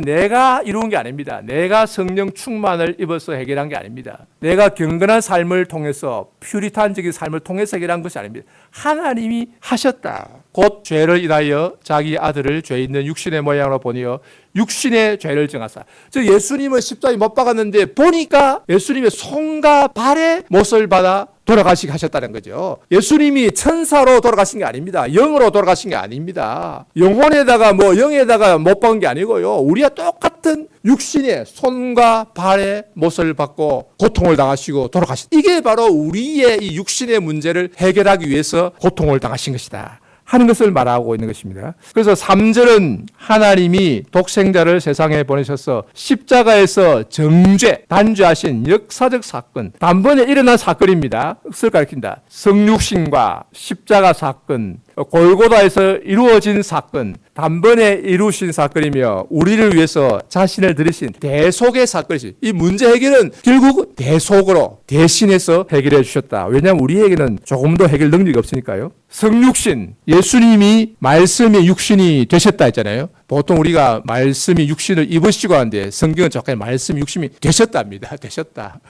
내가 이루은 게 아닙니다. 내가 성령 충만을 입어서 해결한 게 아닙니다. 내가 경건한 삶을 통해서 퓨리탄적인 삶을 통해서 해결한 것이 아닙니다. 하나님이 하셨다. 곧 죄를 인하여 자기 아들을 죄 있는 육신의 모양으로 보내어 육신의 죄를 정하사. 즉 예수님은 십자가에 못 박았는데 보니까 예수님의 손과 발의 못을 받아 돌아가시게 하셨다는 거죠. 예수님이 천사로 돌아가신 게 아닙니다. 영으로 돌아가신 게 아닙니다. 영혼에다가 영에다가 못 박은 게 아니고요. 우리와 똑같은 육신의 손과 발의 못을 받고 고통을 당하시고 돌아가신. 이게 바로 우리의 이 육신의 문제를 해결하기 위해서 고통을 당하신 것이다 하는 것을 말하고 있는 것입니다. 그래서 3절은 하나님이 독생자를 세상에 보내셔서 십자가에서 정죄, 단죄하신 역사적 사건, 단번에 일어난 사건입니다. 그것을 가리킨다. 성육신과 십자가 사건, 골고다에서 이루어진 사건, 단번에 이루신 사건이며 우리를 위해서 자신을 들이신 대속의 사건이지. 이 문제 해결은 결국 대속으로 대신해서 해결해 주셨다. 왜냐하면 우리에게는 조금 더 해결 능력이 없으니까요. 성육신, 예수님이 말씀이 육신이 되셨다 했잖아요. 보통 우리가 말씀이 육신을 입으시고 하는데 성경은 정확하게 말씀이 육신이 되셨답니다. 되셨다.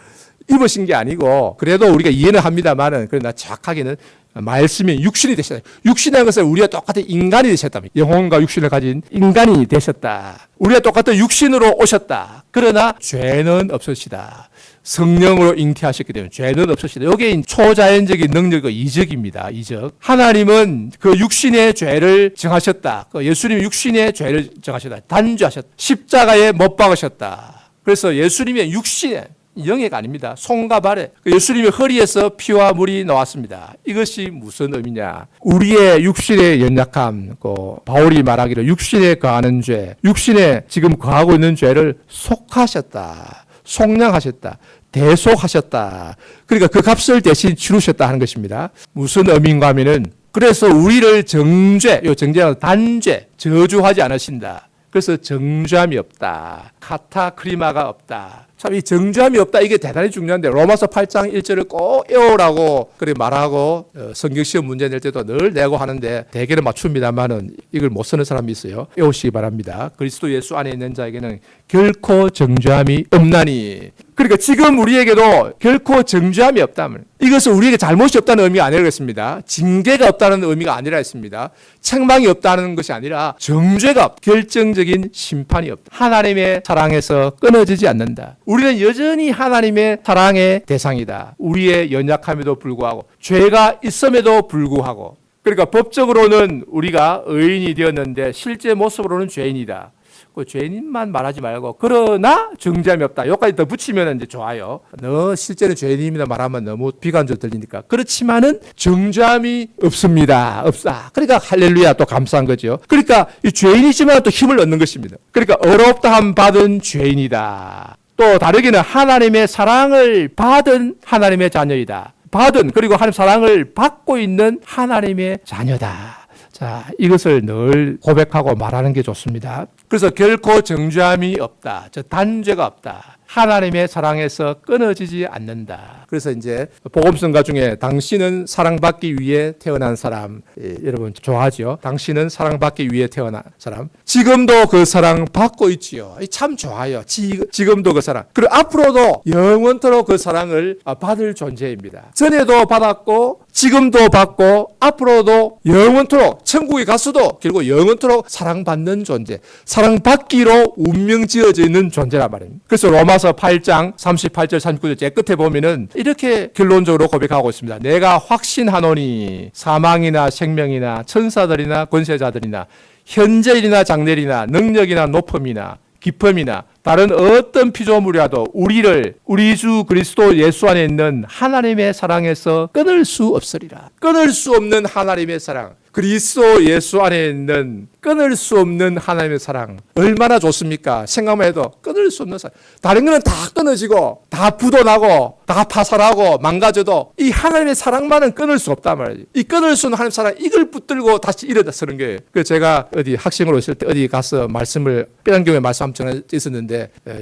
입으신 게 아니고 그래도 우리가 이해는 합니다만은 그러나 정확하게는 말씀이 육신이 되셨다. 육신이라는 것은 우리와 똑같은 인간이 되셨다. 영혼과 육신을 가진 인간이 되셨다. 우리와 똑같은 육신으로 오셨다. 그러나 죄는 없으시다. 성령으로 잉태하셨기 때문에 죄는 없으시다. 이게 초자연적인 능력의 이적입니다. 이적. 하나님은 그 육신의 죄를 정하셨다. 그 예수님 육신의 죄를 정하셨다. 단죄하셨다. 십자가에 못 박으셨다. 그래서 예수님의 육신의 영예가 아닙니다. 손과 발에 예수님의 허리에서 피와 물이 나왔습니다. 이것이 무슨 의미냐? 우리의 육신의 연약함, 바울이 말하기를 육신에 거하는 죄, 육신에 지금 거하고 있는 죄를 속하셨다, 속량하셨다, 대속하셨다. 그러니까 그 값을 대신 치르셨다 하는 것입니다. 무슨 의미인가 하면은 그래서 우리를 정죄, 요 정죄는 단죄, 저주하지 않으신다. 그래서 정죄함이 없다. 카타크리마가 없다. 참 이 정죄함이 없다 이게 대단히 중요한데 로마서 8장 1절을 꼭 외우라고 그렇게 말하고 성경시험 문제 낼 때도 늘 내고 하는데 대개는 맞춥니다만은 이걸 못 쓰는 사람이 있어요. 외우시기 바랍니다. 그리스도 예수 안에 있는 자에게는 결코 정죄함이 없나니. 그러니까 지금 우리에게도 결코 정죄함이 없다면 이것은 우리에게 잘못이 없다는 의미가 아니라겠습니다. 징계가 없다는 의미가 아니라 했습니다. 책망이 없다는 것이 아니라 정죄가 결정적인 심판이 없다. 하나님의 사랑에서 끊어지지 않는다. 우리는 여전히 하나님의 사랑의 대상이다. 우리의 연약함에도 불구하고 죄가 있음에도 불구하고 그러니까 법적으로는 우리가 의인이 되었는데 실제 모습으로는 죄인이다. 그 죄인만 말하지 말고 그러나 정죄함이 없다. 여기까지 더 붙이면 이제 좋아요. 너 실제는 죄인입니다 말하면 너무 비관적으로 들리니까. 그렇지만은 정죄함이 없습니다. 없다. 그러니까 할렐루야 또 감사한 거죠. 그러니까 이 죄인이지만 또 힘을 얻는 것입니다. 그러니까 어렵다함 받은 죄인이다. 또 다르게는 하나님의 사랑을 받은 하나님의 자녀이다. 받은 그리고 하나님 사랑을 받고 있는 하나님의 자녀다. 자, 이것을 늘 고백하고 말하는 게 좋습니다. 그래서 결코 정죄함이 없다. 저 단죄가 없다. 하나님의 사랑에서 끊어지지 않는다. 그래서 이제 복음성가 중에 당신은 사랑받기 위해 태어난 사람, 여러분 좋아하죠? 당신은 사랑받기 위해 태어난 사람. 지금도 그 사랑 받고 있지요. 참 좋아요. 지금도 그 사랑. 그리고 앞으로도 영원토록 그 사랑을 받을 존재입니다. 전에도 받았고 지금도 받고 앞으로도 영원토록 천국에 갔어도 결국 영원토록 사랑받는 존재, 사랑받기로 운명 지어져 있는 존재란 말입니다. 그래서 로마서 8장 38절 39절 끝에 보면은 이렇게 결론적으로 고백하고 있습니다. 내가 확신하노니 사망이나 생명이나 천사들이나 권세자들이나 현재일이나 장래일이나 능력이나 높음이나 깊음이나 다른 어떤 피조물이라도 우리를 우리 주 그리스도 예수 안에 있는 하나님의 사랑에서 끊을 수 없으리라. 끊을 수 없는 하나님의 사랑, 그리스도 예수 안에 있는 끊을 수 없는 하나님의 사랑 얼마나 좋습니까? 생각만 해도 끊을 수 없는 사랑. 다른 거는 다 끊어지고 다 부도나고 다 파산하고 망가져도 이 하나님의 사랑만은 끊을 수 없단 말이에요. 이 끊을 수 없는 하나님의 사랑, 이걸 붙들고 다시 일어서는 거예요. 그래서 제가 어디 학생으로 있을 때 어디 가서 말씀을 빼당교회 말씀 전에 있었는데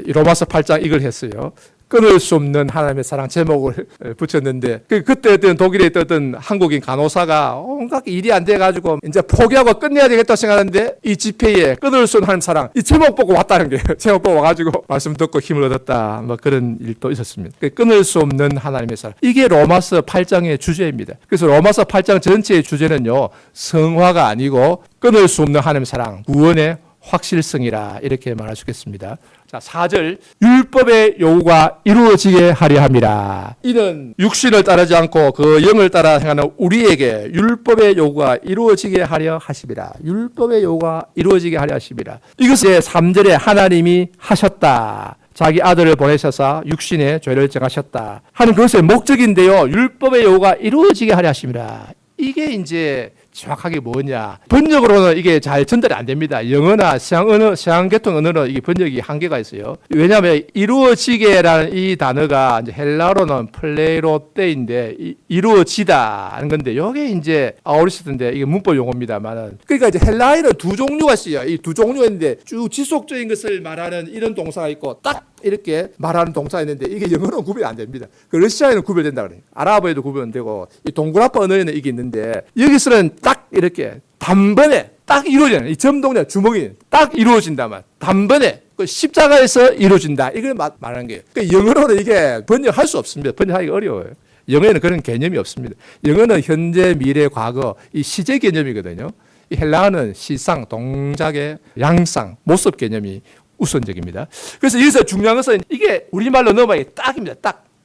로마서 8장 이걸 했어요. 끊을 수 없는 하나님의 사랑 제목을 붙였는데 그때 독일에 있던 한국인 간호사가 온갖 일이 안 돼가지고 이제 포기하고 끝내야 되겠다 생각하는데 이 집회에 끊을 수 없는 하나님 사랑 이 제목 보고 왔다는 거예요. 제목 보고 와가지고 말씀 듣고 힘을 얻었다. 뭐 그런 일도 있었습니다. 끊을 수 없는 하나님의 사랑. 이게 로마서 8장의 주제입니다. 그래서 로마서 8장 전체의 주제는요. 성화가 아니고 끊을 수 없는 하나님의 사랑, 구원의 확실성이라 이렇게 말할 수 있겠습니다. 자, 4절 율법의 요구가 이루어지게 하려 함이라. 이는 육신을 따르지 않고 그 영을 따라 행하는 우리에게 율법의 요구가 이루어지게 하려 하심이라. 율법의 요구가 이루어지게 하려 하심이라. 이것을 3절에 하나님이 하셨다. 자기 아들을 보내셔서 육신의 죄를 정하셨다 하는 그것의 목적인데요. 율법의 요구가 이루어지게 하려 하심이라. 이게 이제 정확하게 뭐냐. 번역으로는 이게 잘 전달이 안 됩니다. 영어나 서양 언어, 서양 계통 언어는 이게 번역이 한계가 있어요. 왜냐하면 이루어지게라는 이 단어가 이제 헬라어로는 플레로테인데 이루어지다 하는 건데 이게 이제 아우리스트인데 이게 문법 용어입니다만은 그러니까 이제 헬라어는 두 종류가 있어요. 이 두 종류가 있는데 쭉 지속적인 것을 말하는 이런 동사가 있고 딱 이렇게 말하는 동사가 있는데 이게 영어로는 구별이 안 됩니다. 그 러시아에는 구별된다 그래요. 아랍어에도 구별되고 이 동그라파 언어에는 이게 있는데 여기서는 딱 이렇게 단번에 딱 이루어지는 이 점동작 주먹이 딱 이루어진다만 단번에 그 십자가에서 이루어진다 이걸 말하는 거예요. 그러니까 영어로는 이게 번역할 수 없습니다. 번역하기 어려워요. 영어에는 그런 개념이 없습니다. 영어는 현재, 미래, 과거 이 시제 개념이거든요. 이 헬라어는 시상, 동작의 양상, 모습 개념이 우선적입니다. 그래서 여기서 중요한 것은 이게 우리말로 넘어가기 딱입니다.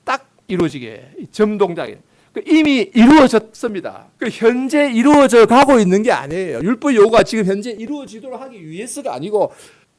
딱 이루어지게 점 동작이 이미 이루어졌습니다. 현재 이루어져 가고 있는 게 아니에요. 율법 요구가 지금 현재 이루어지도록 하기 위해서가 아니고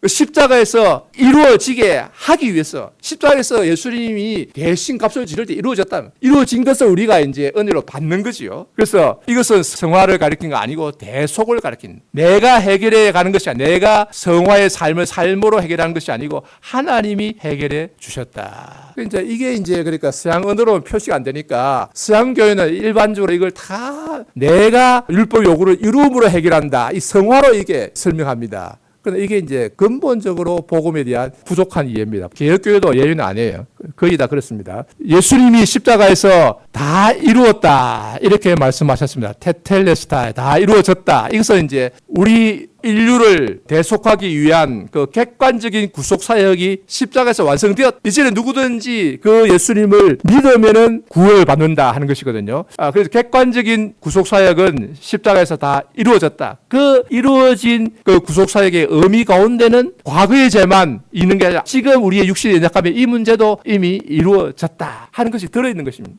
십자가에서 이루어지게 하기 위해서 십자가에서 예수님이 대신 값을 지를 때 이루어졌다면 이루어진 것을 우리가 이제 은혜로 받는 거지요. 그래서 이것은 성화를 가리킨 거 아니고 대속을 가리킨 내가 해결해 가는 것이 아니라 내가 성화의 삶을 삶으로 해결하는 것이 아니고 하나님이 해결해 주셨다. 이제 이게 이제 그러니까 서양 언어로 표시가 안 되니까 서양 교회는 일반적으로 이걸 다 내가 율법 요구를 이루음으로 해결한다. 이 성화로 이게 설명합니다. 그런데 이게 이제 근본적으로 복음에 대한 부족한 이해입니다. 개혁교회도 예외는 아니에요. 거의 다 그렇습니다. 예수님이 십자가에서 다 이루었다 이렇게 말씀하셨습니다. 테텔레스타 다 이루어졌다. 이것은 이제 우리 인류를 대속하기 위한 그 객관적인 구속 사역이 십자가에서 완성되었. 이제는 누구든지 그 예수님을 믿으면은 구원받는다 하는 것이거든요. 그래서 객관적인 구속 사역은 십자가에서 다 이루어졌다. 그 이루어진 그 구속 사역의 의미 가운데는 과거의 죄만 있는 게 아니라 지금 우리의 육신이 연약하면 이 문제도 이미 이루어졌다 하는 것이 들어있는 것입니다.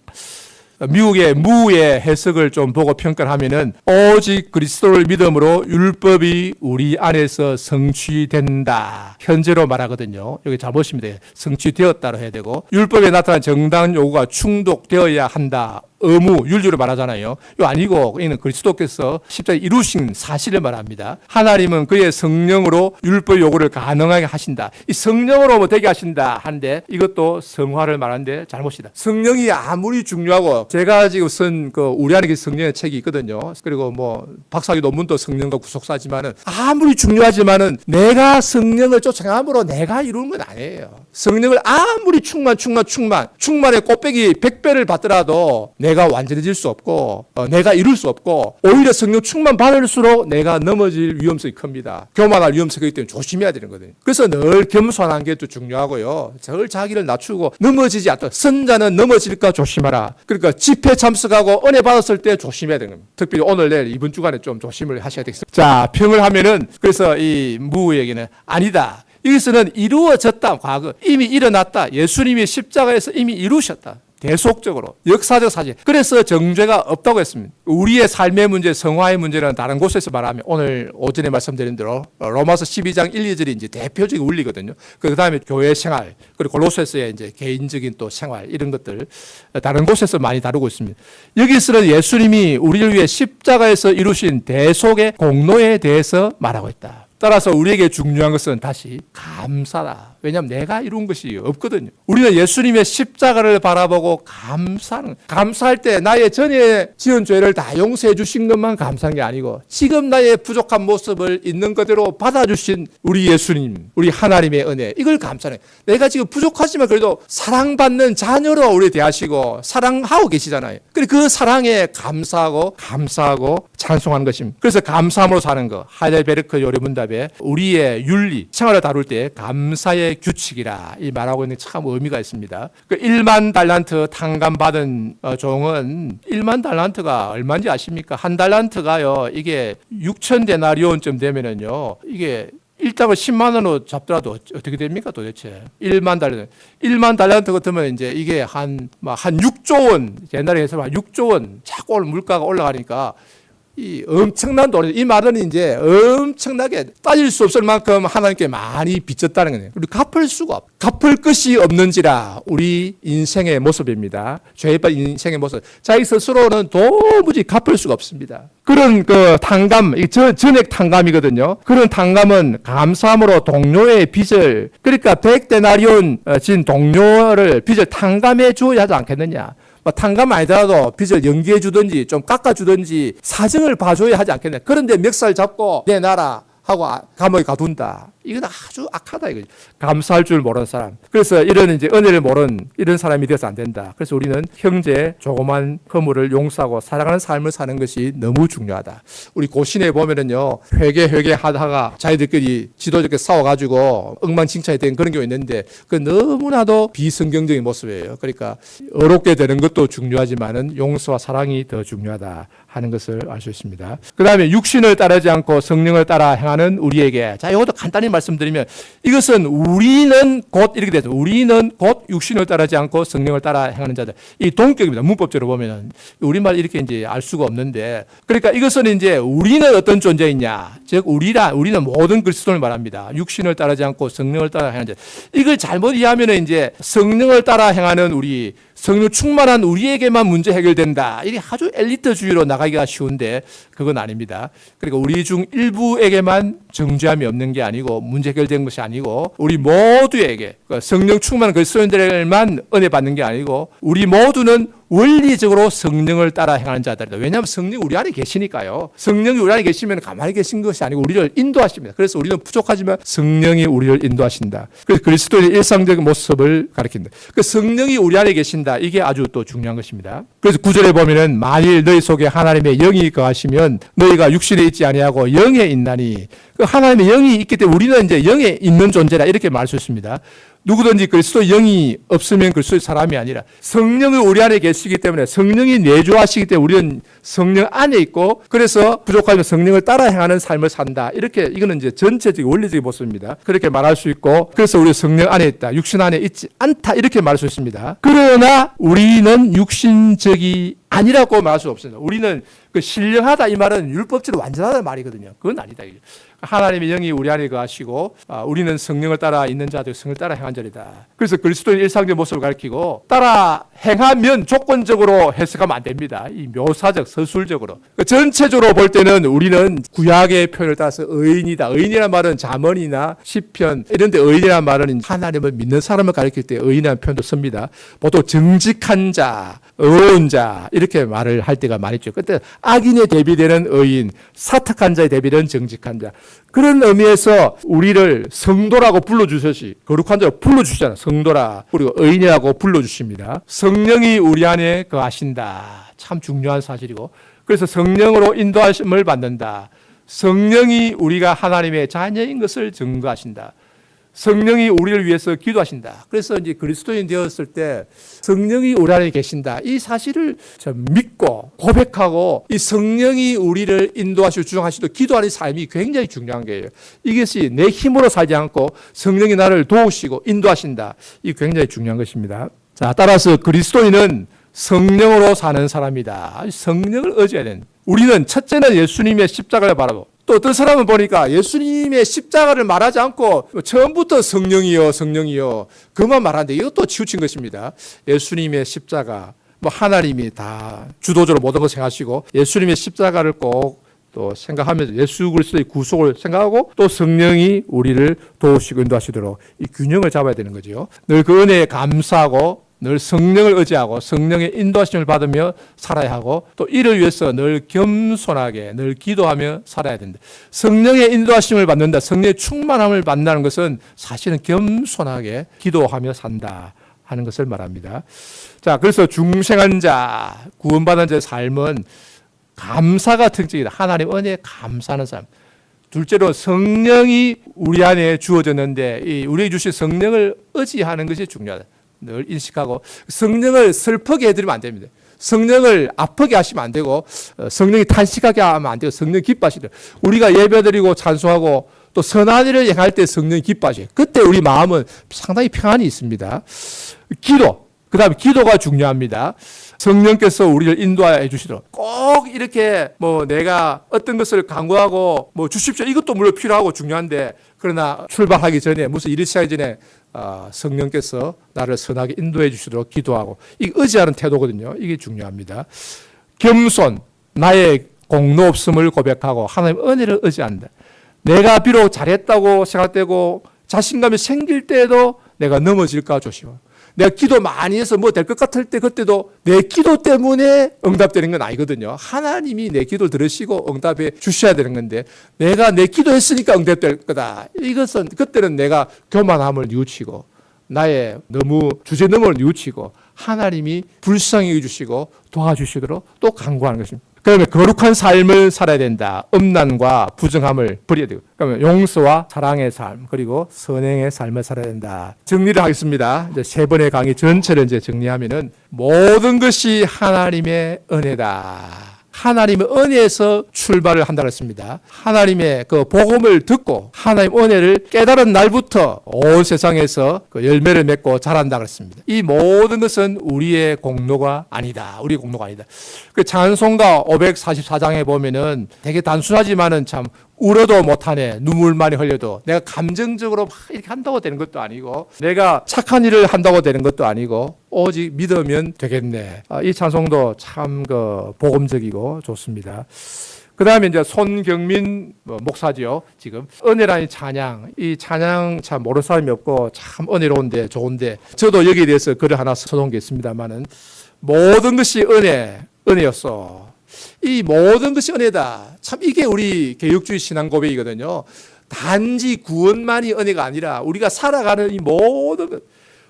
미국의 무의 해석을 좀 보고 평가하면은 오직 그리스도를 믿음으로 율법이 우리 안에서 성취된다. 현재로 말하거든요. 여기 잘 보시면 돼요. 성취되었다로 해야 되고 율법에 나타난 정당 요구가 충족되어야 한다. 의무, 윤리로 말하잖아요. 이거 아니고 이는 그리스도께서 십자가에 이루신 사실을 말합니다. 하나님은 그의 성령으로 율법 요구를 가능하게 하신다. 이 성령으로 뭐 되게 하신다 하는데 이것도 성화를 말하는데 잘못이다. 성령이 아무리 중요하고 제가 지금 쓴 그 우리 안에 성령의 책이 있거든요. 그리고 뭐 박사학위 논문도 성령과 구속사지만은 아무리 중요하지만은 내가 성령을 쫓아감으로 내가 이루는 건 아니에요. 성령을 아무리 충만의 꽃배기 100배를 받더라도 내가 완전해질 수 없고 내가 이룰 수 없고 오히려 성령 충만 받을수록 내가 넘어질 위험성이 큽니다. 교만할 위험성이 있기 때문에 조심해야 되는 거거든요. 그래서 늘 겸손한 게 또 중요하고요. 늘 자기를 낮추고 넘어지지 않도록 선자는 넘어질까 조심하라. 그러니까 집회 참석하고 은혜 받았을 때 조심해야 되는 겁니다. 특별히 오늘 내일 이번 주간에 좀 조심을 하셔야 되겠습니다. 자, 평을 하면은 그래서 이 무에게는 아니다. 여기서는 이루어졌다. 과거 이미 일어났다. 예수님이 십자가에서 이미 이루셨다. 대속적으로 역사적 사실. 그래서 정죄가 없다고 했습니다. 우리의 삶의 문제, 성화의 문제는 다른 곳에서 말하면 오늘 오전에 말씀드린 대로 로마서 12장 1, 2절이 이제 대표적인 원리거든요. 그 다음에 교회 생활, 그리고 골로새서의 이제 개인적인 또 생활 이런 것들 다른 곳에서 많이 다루고 있습니다. 여기서는 예수님이 우리를 위해 십자가에서 이루신 대속의 공로에 대해서 말하고 있다. 따라서 우리에게 중요한 것은 다시 감사다. 왜냐하면 내가 이룬 것이 없거든요. 우리는 예수님의 십자가를 바라보고 감사할 때 나의 전에 지은 죄를 다 용서해 주신 것만 감사한 게 아니고 지금 나의 부족한 모습을 있는 그대로 받아주신 우리 예수님, 우리 하나님의 은혜, 이걸 감사해. 내가 지금 부족하지만 그래도 사랑받는 자녀로 우리 대하시고 사랑하고 계시잖아요. 그 사랑에 감사하고 찬송하는 것입니다. 그래서 감사함으로 사는 거. 하이델베르크 요리문답에 우리의 윤리, 생활을 다룰 때 감사의 규칙이라 이 말하고 있는 참 의미가 있습니다. 그 1만 달란트 탕감받은 종은 1만 달란트가 얼마인지 아십니까? 한 달란트가요, 이게 6천 데나리온쯤 되면은요, 이게 일당을 10만 원으로 잡더라도 어떻게 됩니까 도대체? 1만 달란트 같으면 이제 이게 한 6조 원, 옛날에 해서 6조 원, 자꾸 물가가 올라가니까 이 엄청난 돈, 이 말은 이제 엄청나게 따질 수 없을 만큼 하나님께 많이 빚졌다는 거예요. 우리 갚을 것이 없는지라 우리 인생의 모습입니다. 죄의 인생의 모습. 자기 스스로는 도무지 갚을 수가 없습니다. 그런 그 탕감, 전액 탕감이거든요. 그런 탕감은 감사함으로 동료의 빚을, 그러니까 100데나리온 진 동료를 빚을 탕감해 주어야 하지 않겠느냐. 탕감 아니더라도 빚을 연기해 주든지 좀 깎아 주든지 사정을 봐줘야 하지 않겠냐. 그런데 멱살 잡고 내놔라 하고 감옥에 가둔다. 이건 아주 악하다 이거죠. 감사할 줄 모르는 사람. 그래서 이런 이제 은혜를 모르는 이런 사람이 되어서 안 된다. 그래서 우리는 형제 조그만 허물을 용서하고 사랑하는 삶을 사는 것이 너무 중요하다. 우리 고신에 보면은요, 회개하다가 자기들끼리 지도자께 싸워가지고 엉망진창이 된 그런 경우 있는데 그 너무나도 비성경적인 모습이에요. 그러니까 어렵게 되는 것도 중요하지만은 용서와 사랑이 더 중요하다 하는 것을 알 수 있습니다. 그 다음에 육신을 따르지 않고 성령을 따라 행하는 우리에게, 자, 이것도 간단히 말씀드리면 이것은 우리는 곧 이렇게 되죠. 우리는 곧 육신을 따르지 않고 성령을 따라 행하는 자들. 이 동격입니다. 문법적으로 보면은 우리말 이렇게 이제 알 수가 없는데, 그러니까 이것은 이제 우리는 어떤 존재이냐, 즉 우리는 모든 그리스도를 말합니다. 육신을 따르지 않고 성령을 따라 행하는 자. 이걸 잘못 이해하면은 이제 성령을 따라 행하는 우리, 성령 충만한 우리에게만 문제 해결된다. 이게 아주 엘리트주의로 나가기가 쉬운데 그건 아닙니다. 그러니까 우리 중 일부에게만 정죄함이 없는 게 아니고 문제 해결된 것이 아니고 우리 모두에게 성령 충만한 그리스도인들만 은혜 받는 게 아니고 우리 모두는 원리적으로 성령을 따라 행하는 자들이다. 왜냐하면 성령이 우리 안에 계시니까요. 성령이 우리 안에 계시면 가만히 계신 것이 아니고 우리를 인도하십니다. 그래서 우리는 부족하지만 성령이 우리를 인도하신다. 그래서 그리스도의 일상적인 모습을 가리킨다. 그 성령이 우리 안에 계신다. 이게 아주 또 중요한 것입니다. 그래서 9절에 보면은 만일 너희 속에 하나님의 영이 거하시면 너희가 육신에 있지 아니하고 영에 있나니, 그 하나님의 영이 있기 때문에 우리는 이제 영에 있는 존재라 이렇게 말할 수 있습니다. 누구든지 그리스도 영이 없으면 그리스도의 사람이 아니라 성령이 우리 안에 계시기 때문에 성령이 내주하시기 때문에 우리는 성령 안에 있고 그래서 부족하면 성령을 따라 행하는 삶을 산다. 이렇게 이거는 이제 전체적인 원리적인 모습입니다. 그렇게 말할 수 있고 그래서 우리 성령 안에 있다. 육신 안에 있지 않다. 이렇게 말할 수 있습니다. 그러나 우리는 육신적이 아니라고 말할 수 없습니다. 우리는 그 신령하다 이 말은 율법적으로 완전하다는 말이거든요. 그건 아니다. 하나님의 영이 우리 안에 거하시고 우리는 성령을 따라 있는 자들 성령을 따라 행한 자리다. 그래서 그리스도인 일상적 모습을 가리키고 따라 행하면 조건적으로 해석하면 안 됩니다. 이 묘사적 서술적으로 전체적으로 볼 때는 우리는 구약의 표현을 따라서 의인이다. 의인이라는 말은 잠언이나 시편 이런 데 의인이라는 말은 하나님을 믿는 사람을 가리킬 때 의인이라는 표현도 씁니다. 보통 정직한 자, 의로운 자 이렇게 말을 할 때가 많이 있죠. 그때 악인에 대비되는 의인, 사탁한 자에 대비되는 정직한 자. 그런 의미에서 우리를 성도라고 불러주셨지. 거룩한 자로 불러주시잖아요. 성도라. 그리고 의인이라고 불러주십니다. 성령이 우리 안에 거하신다. 참 중요한 사실이고. 그래서 성령으로 인도하심을 받는다. 성령이 우리가 하나님의 자녀인 것을 증거하신다. 성령이 우리를 위해서 기도하신다. 그래서 이제 그리스도인 되었을 때 성령이 우리 안에 계신다. 이 사실을 믿고 고백하고 이 성령이 우리를 인도하시고 주장하시고 기도하는 삶이 굉장히 중요한 거예요. 이것이 내 힘으로 살지 않고 성령이 나를 도우시고 인도하신다. 이 굉장히 중요한 것입니다. 자, 따라서 그리스도인은 성령으로 사는 사람이다. 성령을 의지해야 되는. 우리는 첫째는 예수님의 십자가를 바라보고 또 어떤 사람은 보니까 예수님의 십자가를 말하지 않고 처음부터 성령이요 성령이요 그만 말하는데 이것도 치우친 것입니다. 예수님의 십자가 하나님이 다 주도적으로 모든 것을 행하시고 예수님의 십자가를 꼭 또 생각하면서 예수 그리스도의 구속을 생각하고 또 성령이 우리를 도우시고 인도하시도록 이 균형을 잡아야 되는 거죠. 늘 그 은혜에 감사하고 늘 성령을 의지하고 성령의 인도하심을 받으며 살아야 하고 또 이를 위해서 늘 겸손하게 늘 기도하며 살아야 된다. 성령의 인도하심을 받는다. 성령의 충만함을 받는다는 것은 사실은 겸손하게 기도하며 산다 하는 것을 말합니다. 자, 그래서 중생한 자, 구원받은 자의 삶은 감사가 특징이다. 하나님 은혜에 감사하는 삶. 둘째로 성령이 우리 안에 주어졌는데 우리에게 주신 성령을 의지하는 것이 중요하다. 늘 인식하고 성령을 슬프게 해드리면 안 됩니다. 성령을 아프게 하시면 안 되고 성령이 탄식하게 하면 안 되고 성령이 기뻐하시다. 우리가 예배드리고 찬송하고 또 선한 일을 행할 때 성령이 기뻐하셔요. 그때 우리 마음은 상당히 평안이 있습니다. 기도, 그 다음에 기도가 중요합니다. 성령께서 우리를 인도해 주시도록 꼭 이렇게 내가 어떤 것을 강구하고 주십시오. 이것도 물론 필요하고 중요한데 그러나 출발하기 전에 무슨 일이 시작하기 전에 성령께서 나를 선하게 인도해 주시도록 기도하고 이 의지하는 태도거든요. 이게 중요합니다. 겸손, 나의 공로 없음을 고백하고 하나님의 은혜를 의지한다. 내가 비록 잘했다고 생각되고 자신감이 생길 때에도 내가 넘어질까 조심하고 내가 기도 많이 해서 될 것 같을 때 그때도 내 기도 때문에 응답되는 건 아니거든요. 하나님이 내 기도를 들으시고 응답해 주셔야 되는 건데 내가 내 기도했으니까 응답될 거다. 이것은 그때는 내가 교만함을 뉘우치고 나의 너무 주제넘음을 뉘우치고 하나님이 불쌍히 해주시고 도와주시도록 또 간구하는 것입니다. 그러면 거룩한 삶을 살아야 된다. 음란과 부정함을 버려야 되고 그러면 용서와 사랑의 삶 그리고 선행의 삶을 살아야 된다. 정리를 하겠습니다. 이제 세 번의 강의 전체를 이제 정리하면은 모든 것이 하나님의 은혜다. 하나님의 은혜에서 출발을 한다고 했습니다. 하나님의 그 복음을 듣고 하나님의 은혜를 깨달은 날부터 온 세상에서 그 열매를 맺고 자란다고 했습니다. 이 모든 것은 우리의 공로가 아니다. 우리의 공로가 아니다. 그 찬송가 544장에 보면은 되게 단순하지만은 참 울어도 못하네. 눈물 많이 흘려도 내가 감정적으로 막 이렇게 한다고 되는 것도 아니고 내가 착한 일을 한다고 되는 것도 아니고 오직 믿으면 되겠네. 이 찬송도 참 복음적이고 좋습니다. 그 다음에 이제 손경민 목사지요. 지금 은혜라는 찬양, 이 찬양 참 모르는 사람이 없고 참 은혜로운데 좋은데 저도 여기에 대해서 글을 하나 써놓은 게 있습니다만은 모든 것이 은혜였어. 이 모든 것이 은혜다. 참 이게 우리 개혁주의 신앙 고백이거든요. 단지 구원만이 은혜가 아니라 우리가 살아가는 이 모든 것,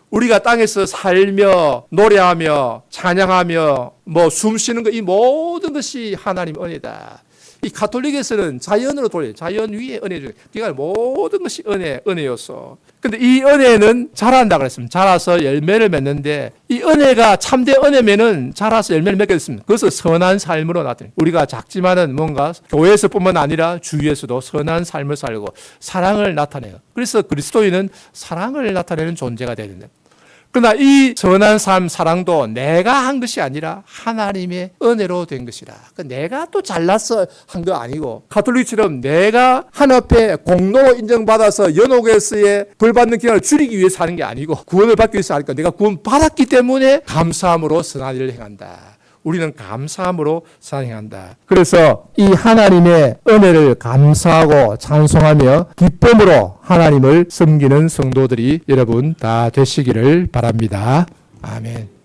우리가 땅에서 살며 노래하며 찬양하며 숨 쉬는 것, 이 모든 것이 하나님 은혜다. 이 가톨릭에서는 자연으로 돌려요. 자연 위에 은혜 중에. 그러니까 모든 것이 은혜였어. 근데 이 은혜는 자란다 그랬습니다. 자라서 열매를 맺는데 이 은혜가 참된 은혜면은 자라서 열매를 맺게 됐습니다. 그것을 선한 삶으로 나타내요. 우리가 작지만은 뭔가 교회에서뿐만 아니라 주위에서도 선한 삶을 살고 사랑을 나타내요. 그래서 그리스도인은 사랑을 나타내는 존재가 되야 된다. 그러나 이 선한 삶, 사랑도 내가 한 것이 아니라 하나님의 은혜로 된 것이라. 내가 또 잘나서 한 거 아니고, 가톨릭처럼 내가 하나님 앞에 공로 인정받아서 연옥에서의 벌 받는 기간을 줄이기 위해서 하는 게 아니고, 구원을 받기 위해서 하니까 내가 구원 받았기 때문에 감사함으로 선한 일을 행한다. 우리는 감사함으로 사랑한다. 그래서 이 하나님의 은혜를 감사하고 찬송하며 기쁨으로 하나님을 섬기는 성도들이 여러분 다 되시기를 바랍니다. 아멘.